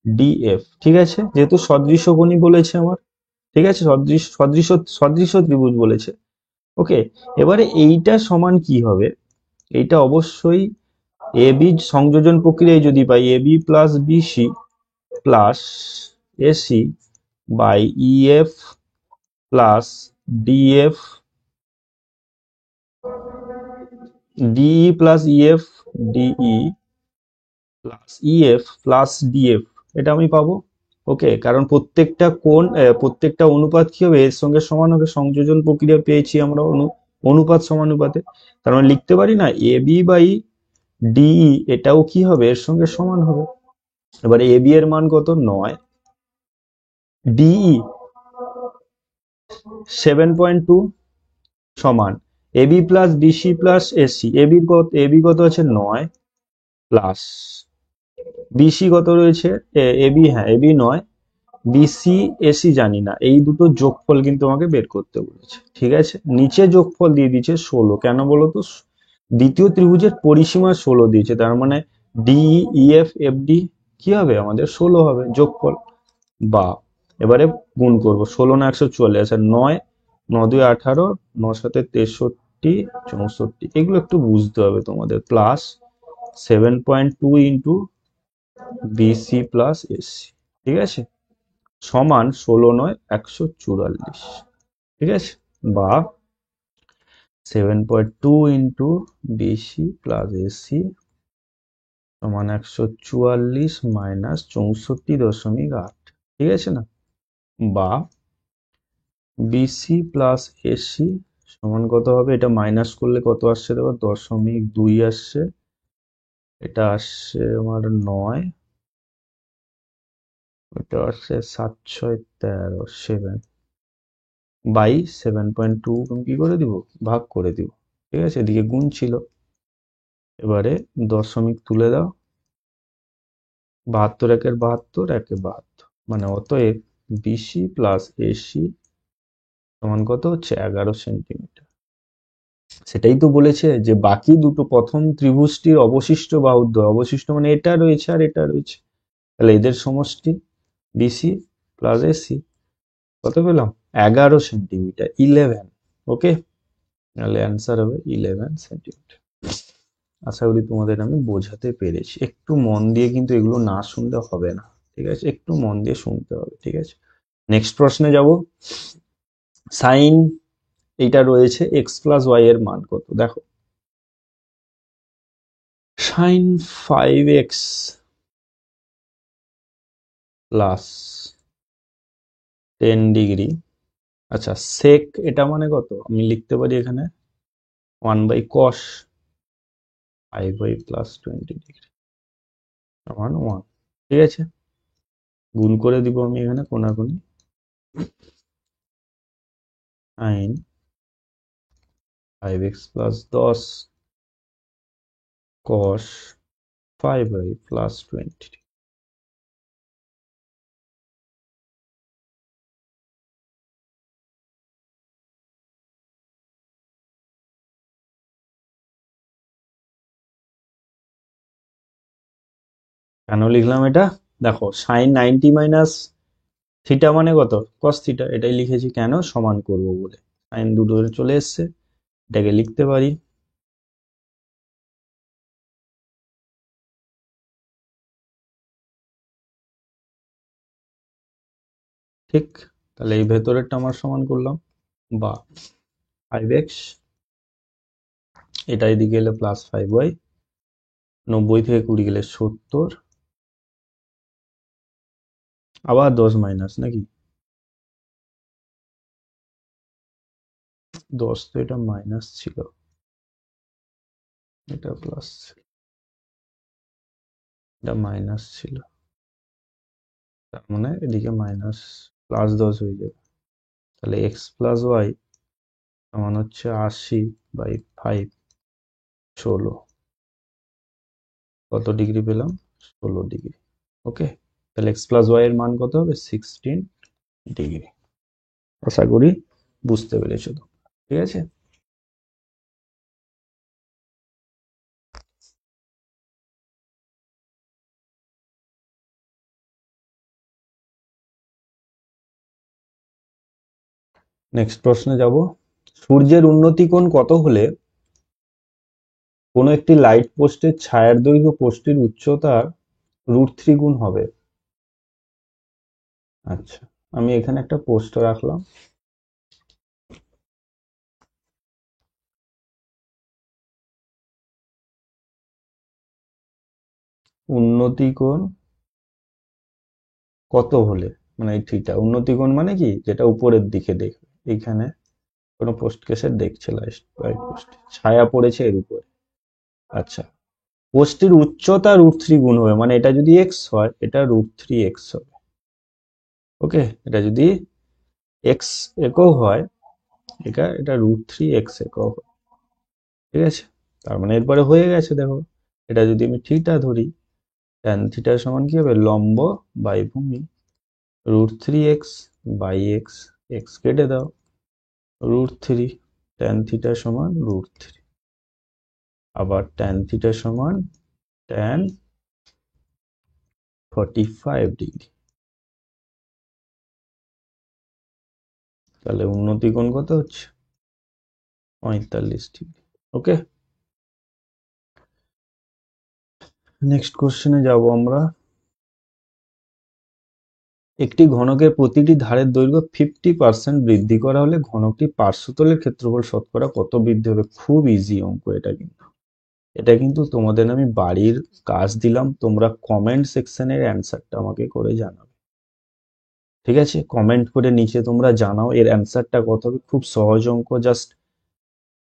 ডিএফ। ঠিক আছে, যেহেতু সদৃশ কোণই বলেছে আমার, ঠিক আছে, সদৃশ সদৃশ সদৃশ ত্রিভুজ বলেছে। ওকে, এবারে এইটা সমান কি হবে, এইটা অবশ্যই এ বি সংযোজন প্রক্রিয়ায় যদি পাই A B plus BC plus AC by EF plus DF, DE plus EF, DE plus EF plus DF, এটা আমি পাবো। ওকে, কারণ প্রত্যেকটা কোণ প্রত্যেকটা অনুপাত কি হবে, এর সঙ্গে সমান হবে, সংযোজন প্রক্রিয়া পেয়েছি আমরা অনুপাত সমানুপাতে। তার মানে লিখতে পারি না এ বি বাই ডিই, এটাও কি হবে, এর সঙ্গে সমান হবে। এবারে এ বি এর মান কত, 9, ডিই 7.2 সমান A B plus BC plus AC, A B কত আছে 9 প্লাস বিসি কত রয়েছে, এ বি, হ্যাঁ এ বি 9, বিসি এসি জানি না, এই দুটো যোগফল কিন্তু আমাকে বের করতে বলেছে। ঠিক আছে, নিচে যোগফল দিয়ে দিয়েছে 16, কেন বলতো, দ্বিতীয় ত্রিভুজের পরিসীমা 16 দিয়েছে, তার মানে ডিই ইএফ এফ ডি কি হবে, আমাদের 16 হবে যোগফল। বা এবারে গুণ করবো, 16 না 144 আছে, 9 9 2 18, 9 7 63 64, এগুলো একটু বুঝতে হবে তোমাদের, plus 7.2 into BC plus AC, ঠিক আছে, সমান 16 9 144, ঠিক আছে, বা 7.2 ইন্টু বিসি প্লাস এসি সমান 144 মাইনাস 64.8, ঠিক আছে না, বা বিসি প্লাস এসি সমান কত হবে, এটা মাইনাস করলে কত আসছে দেখো, 0.2 আসছে, এটা আসছে আমার 9, এটা আসছে 7 6 13 7 বাই 7.2 কি করে দিব, ভাগ করে দিব। ঠিক আছে, এদিকে গুণ ছিল, এবারে দশমিক তুলে দাও, 72 একে 72 একে 72, মানে অতএব বিসি প্লাস এসি সমান কত হচ্ছে 11 সেন্টিমিটার। সেটাই তো বলেছে যে বাকি দুটো, প্রথম ত্রিভুজটির অবশিষ্ট বাহুদ্বয়, অবশিষ্ট মানে এটা রয়েছে আর এটা রয়েছে, তাহলে এদের সমষ্টি বিসি প্লাস এসি কত পেলাম, 11 সেন্টিমিটার, 11। ওকে, তাহলে অ্যান্সার হবে 11 সেন্টিমিটার। আশা করি তোমাদের আমি বোঝাতে পেরেছি, একটু মন দিয়ে কিন্তু এগুলো না শুনলে হবে না, ঠিক আছে, একটু মন দিয়ে শুনতে হবে। ঠিক আছে, নেক্সট প্রশ্নে যাব। সাইন এইটা রয়েছে এক্স প্লাস ওয়াই এর মান কত, দেখো সাইন 5x প্লাস 10 ডিগ্রি, আচ্ছা সেক এটা মানে কত, আমি লিখতে পারি এখানে 1/cos 5y প্লাস 20 ডিগ্রি সমান 1, ঠিক আছে, গুণ করে দিব আমি এখানে কোনাকুনি, sign 5x plus 10 cos 5y plus 20। কেন লিখলাম এটা, দেখো সাইন 90 মাইনাস থিটা মানে কত, কস থিটা, এটাই লিখেছি, কেন, সমান করব বলে, সাইন দুটো চলে এসছে, এটাকে লিখতে পারি, ঠিক, তাহলে এই ভেতরেরটা আমার সমান করলাম, বা 5x, এটা এদিকে এলে প্লাস 5y, 90 থেকে 20 গেলে 70, আবার 10 মাইনাস নাকি, 10 তো এটা মাইনাস ছিল, এটা প্লাস, এটা মাইনাস ছিল, তার মানে এদিকে মাইনাস প্লাস 10 হয়ে যাবে, তাহলে এক্স প্লাস ওয়াই সমান হচ্ছে 80/5, 16, কত ডিগ্রি পেলাম, 16 ডিগ্রি। ওকে, তাহলে এক্স প্লাস ওয়াই এর মান কত হবে, 16 ডিগ্রি। আশা করি বুঝতে পেরেছো তো। ঠিক আছে। নেক্সট প্রশ্নে যাব। সূর্যের উন্নতি কোণ কত হলে কোনো একটি লাইট পোস্টের ছায়ার দৈর্ঘ্য পোস্টের উচ্চতার √3 গুণ হবে? আচ্ছা, আমি এখানে একটা পোস্ট রাখলাম। উন্নতি কোণ কত হলে, মানে এই থিটা উন্নতি কোণ মানে কি, যেটা উপরের দিকে দেখবে। এইখানে কোনো পোস্ট কেসের দেখছে লাইট পোস্ট, ছায়া পড়েছে এর উপরে। আচ্ছা, পোস্টের উচ্চতা √3 গুণ হবে, মানে এটা যদি এক্স হয় এটা √3x হবে। ওকে, এটা যদি এক্স একক হয়, এটা √3x একক হবে। ঠিক আছে, তার মানে এরপরে হয়ে গেছে। দেখো, এটা যদি আমি থিটা ধরি, ট্যান থিটার সমান কি হবে, লম্ব বাই ভূমি, √3x বাই এক্স, এক্স কেটে দাও, √3, ট্যান থিটা সমান √3, আবার ট্যান থিটা সমান ট্যান 45 ডিগ্রি। তাহলে উন্নতি কোণ কত হচ্ছে, 45 ডিগ্রি। ওকে, নেক্সট কোশ্চেনে যাব আমরা। একটি ঘনকের প্রতিটি ধারের দৈর্ঘ্য 50% বৃদ্ধি করা হলে ঘনকটি পার্শ্বতলের ক্ষেত্রফল শতকরা কত বৃদ্ধি হবে? খুব ইজি অঙ্ক এটা, কিন্তু এটা কিন্তু তোমাদের আমি বাড়ির কাজ দিলাম, তোমরা কমেন্ট সেকশনের অ্যান্সারটা আমাকে করে জানাবে। ঠিক আছে, কমেন্ট করে নিচে তোমরা জানাও এর অ্যান্সারটা কত হবে। খুব সহজ অঙ্ক, জাস্ট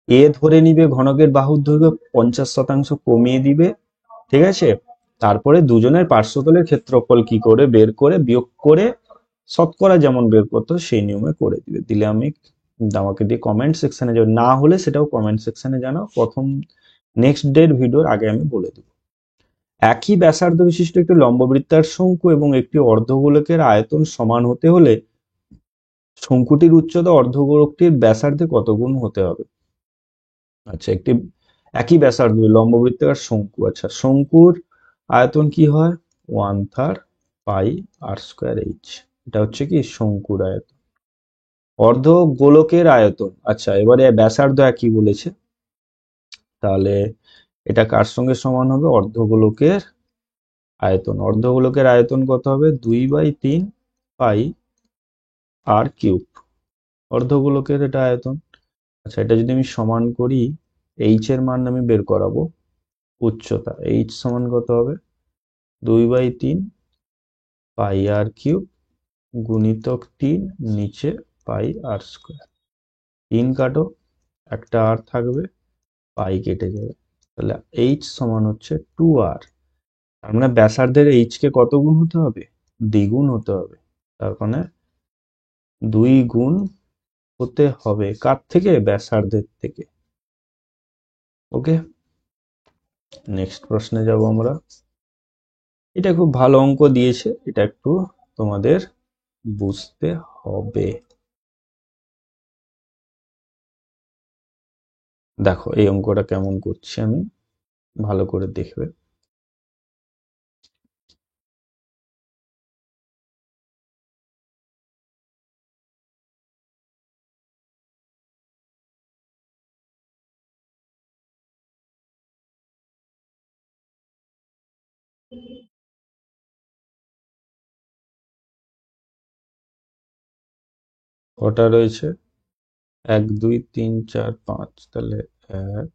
এ ধরে নিবে ঘনকের বাহুর দৈর্ঘ্য, 50% কমিয়ে দিবে। ঠিক আছে, তারপরে দুজনের পার্শ্বতলের ক্ষেত্রফল কি করে বের করে বিয়োগ করে শতকরা যেমন বের করতো সেই নিয়মে করে দিবে। দিলে আমি আমাকে দিয়ে কমেন্ট সেকশনে যাবে, না হলে সেটাও কমেন্ট সেকশনে জানাও, প্রথম নেক্সট ডের ভিডিওর আগে আমি বলে দেবো। একই ব্যাসার্ধ বিশিষ্ট একটি লম্ববৃত্তার শঙ্কু এবং একটি অর্ধগোলকের আয়তন সমান হতে হলে শঙ্কুটির উচ্চতা অর্ধগোলকটির ব্যাসার্ধে কত গুণ হতে হবে? আচ্ছা, একই ব্যাসার্ধ লম্ববৃত্তাকার শঙ্কু। আচ্ছা, শঙ্কুর আয়তন কি হয়, 1/3 পাই আর স্কোয়ার এইচ। এটা হচ্ছে কি শঙ্কুর আয়তন। অর্ধ গোলকের আয়তন, আচ্ছা এবারে ব্যাসার্ধ একই বলেছে, তাহলে এটা কার সঙ্গে সমান হবে, অর্ধগোলকের আয়তন। অর্ধগোলকের আয়তন কত হবে, 2/3 পাই আর কিউব, অর্ধগোলকের এটা আয়তন। আচ্ছা, এটা যদি আমি সমান করি, এইচ এর মান আমি বের করাবো, উচ্চতা এইচ সমান কত হবে, 2/3 পাই আর কিউব গুণিতক 3 নিচে পাই আর স্কোয়ার। 3 কাটো, একটা আর থাকবে, পাই কেটে যাবে, তাহলে এইচ সমান হচ্ছে 2r। তার মানে ব্যাসার্ধের এইচ কে কত গুণ হতে হবে, দ্বিগুণ হতে হবে। তার মানে 2 গুণ হতে হবে কার থেকে, ব্যাসার্ধের থেকে। ওকে, নেক্সট প্রশ্নে যাব আমরা। এটা খুব ভালো অঙ্ক দিয়েছে, এটা একটু তোমাদের বুঝতে হবে। দেখো এই অঙ্কটা কেমন করছি আমি, ভালো করে দেখবে। কটা রয়েছে, 1 2 3 4 5, তাহলে 1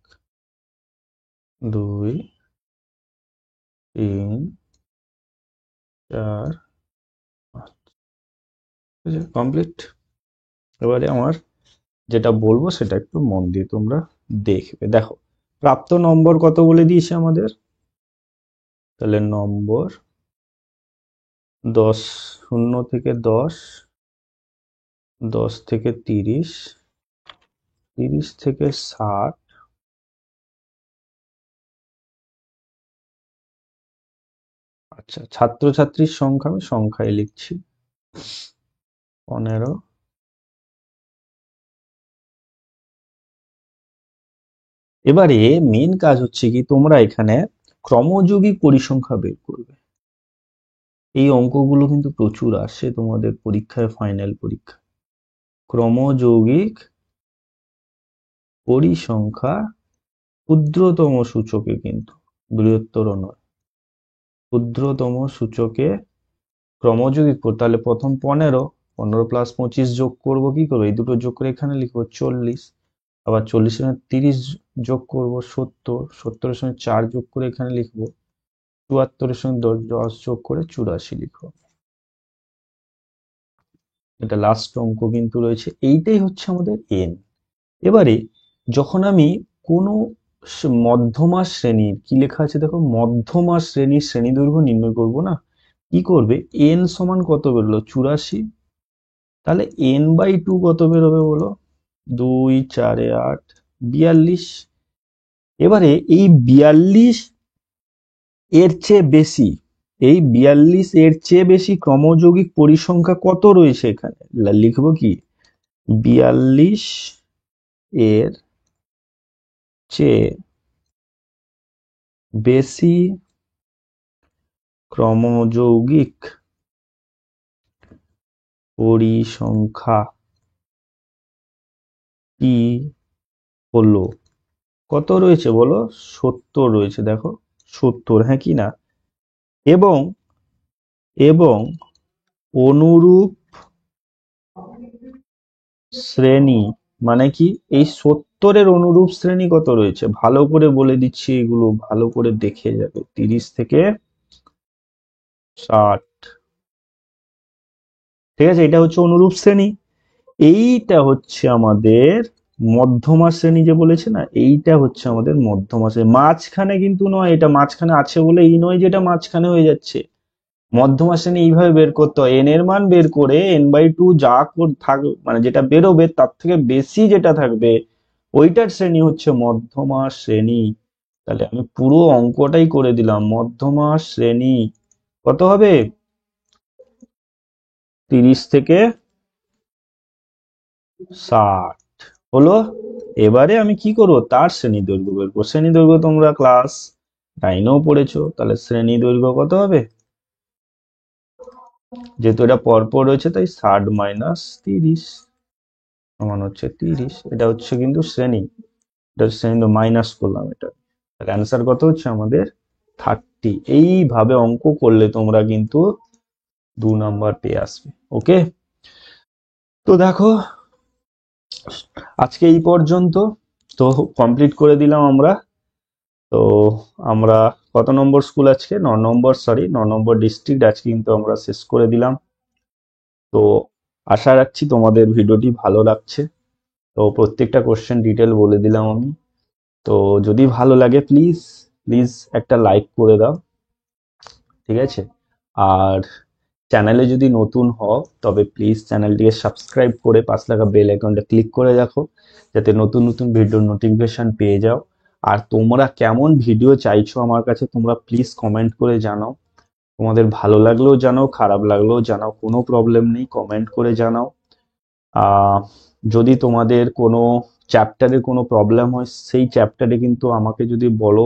2 3 4 5, কমপ্লিট। এবারে আমার যেটা বলবো সেটা একটু মন দিয়ে তোমরা দেখবে। দেখো, প্রাপ্ত নম্বর কত বলে দিয়েছে আমাদের, তাহলে নম্বর 10, 0 থেকে 10, 10 থেকে 30, 30 থেকে 60। আচ্ছা, ছাত্রছাত্রীর সংখ্যা আমি সংখ্যায় লিখছি, 15, এবারে মেন কাজ হচ্ছে কি, তোমরা এখানে ক্রমযৌগিক পরিসংখ্যা বের করবে। এই অঙ্কগুলো কিন্তু প্রচুর আসে তোমাদের পরীক্ষায়, ফাইনাল পরীক্ষা। ক্রমযৌগিক পরিসংখ্যা ক্ষুদ্রতম সূচকে, কিন্তু বৃহত্তর নয়, ক্ষুদ্রতম সূচকে ক্রমযৌগিক। তাহলে প্রথম 15, 15 প্লাস 25 যোগ করবো, কি করবো, এই দুটো যোগ করে এখানে লিখবো 40। আবার 40 এর সঙ্গে 30 যোগ করবো 70, 70 এর সঙ্গে 4 যোগ করে এখানে লিখবো 74, এর সঙ্গে 10 যোগ করে 84 লিখবো। এটা লাস্ট অঙ্ক কিন্তু রয়েছে, এইটাই হচ্ছে আমাদের এন। এবারে যখন আমি কোনো মধ্যমা শ্রেণীর, কি লেখা আছে দেখো, মধ্যমা শ্রেণীর শ্রেণী দৈর্ঘ্য নির্ণয় করব না, কি করবে, এন সমান কত বেরোলো, 84। তাহলে এন বাই 2 কত বেরোবে বলো, 2 4 8 42। এবারে এই 42 এর চেয়ে বেশি, এই 42 এর চেয়ে বেশি ক্রমযৌগিক পরিসংখ্যা কত রয়েছে এখানে, লিখবো কি, 42 এর চেয়ে বেশি ক্রমযৌগিক পরিসংখ্যা কি হলো, কত রয়েছে বলো, 70 রয়েছে, দেখো 70, হ্যাঁ কি না, এবং এবং অনুরূপ শ্রেণী, মানে কি, এই 70-এর অনুরূপ শ্রেণী কত রয়েছে, ভালো করে বলে দিচ্ছি, এগুলো ভালো করে দেখে যাবে, 30 থেকে 60। ঠিক আছে, এটা হচ্ছে অনুরূপ শ্রেণী। এইটা হচ্ছে আমাদের মধ্যমা শ্রেণী, যে বলেছে না, এইটা হচ্ছে আমাদের মধ্যমা শ্রেণী। মাঝখানে কিন্তু নয়, এটা মাঝখানে আছে বলে এই নয় যেটা মাঝখানে হয়ে যাচ্ছে। মধ্যমা শ্রেণী এইভাবে বের করতে হয়, এন এর মান বের করে n/2 যা থাকবে, মানে যেটা বেরোবে তার থেকে বেশি যেটা থাকবে, ওইটার শ্রেণী হচ্ছে মধ্যমা শ্রেণী। তাহলে আমি পুরো অঙ্কটাই করে দিলাম, মধ্যমা শ্রেণী কত হবে, 30 থেকে 60 হলো। এবারে আমি কি করবো, তার শ্রেণী দৈর্ঘ্য বের করবো। শ্রেণী দৈর্ঘ্য তোমরা ক্লাস 9-এও পড়েছো, তাহলে শ্রেণী দৈর্ঘ্য কত হবে, যেহেতু এটা পরপর রয়েছে তাই 60 মাইনাস 30 সমান হচ্ছে 30। এটা হচ্ছে কিন্তু শ্রেণী, এটা শ্রেণী মাইনাস করলাম এটা, তাহলে অ্যান্সার কত হচ্ছে আমাদের 30। এইভাবে অঙ্ক করলে তোমরা কিন্তু 2 নাম্বার পেয়ে আসবে। ওকে, তো দেখো আজকে এই পর্যন্ত, তো কমপ্লিট করে দিলাম আমরা। তো আমরা কত নম্বর স্কুল আজকে, 9 নম্বর, সরি 9 নম্বর ডিস্ট্রিক্ট আজকে কিন্তু আমরা শেষ করে দিলাম। তো আশা রাখছি তোমাদের ভিডিওটি ভালো লাগছে। তো প্রত্যেকটা কোশ্চেন ডিটেল বলে দিলাম আমি। তো যদি ভালো লাগে প্লিজ প্লিজ একটা লাইক করে দাও, ঠিক আছে। আর চ্যানেলে যদি নতুন হও তবে প্লিজ চ্যানেলটিকে সাবস্ক্রাইব করে পাশে থাকা বেল আইকনটা ক্লিক করে রাখো, যাতে নতুন নতুন ভিডিওর নোটিফিকেশন পেয়ে যাও। আর তোমরা কেমন ভিডিও চাইছো আমার কাছে, তোমরা প্লিজ কমেন্ট করে জানাও। তোমাদের ভালো লাগলেও জানাও, খারাপ লাগলেও জানাও, কোনো প্রবলেম নেই, কমেন্ট করে জানাও। আহ যদি তোমাদের কোনো চ্যাপ্টারে কোনো প্রবলেম হয়, সেই চ্যাপ্টারে কিন্তু আমাকে যদি বলো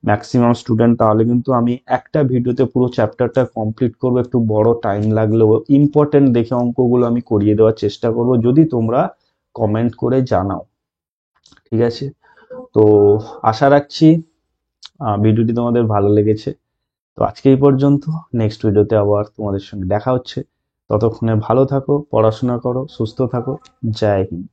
ম্যাক্সিমাম স্টুডেন্ট, তাহলে কিন্তু আমি একটা ভিডিওতে পুরো চ্যাপ্টারটা কমপ্লিট করবো, একটু বড় টাইম লাগলেও ইম্পর্টেন্ট দেখে অঙ্কগুলো আমি করিয়ে দেওয়ার চেষ্টা করব, যদি তোমরা কমেন্ট করে জানাও, ঠিক আছে। তো আশা রাখছি ভিডিওটি তোমাদের ভালো লেগেছে। তো আজকে এই পর্যন্ত, নেক্সট ভিডিওতে আবার তোমাদের সঙ্গে দেখা হচ্ছে। ততক্ষণে ভালো থাকো, পড়াশোনা করো, সুস্থ থাকো। জয় হিন্দ।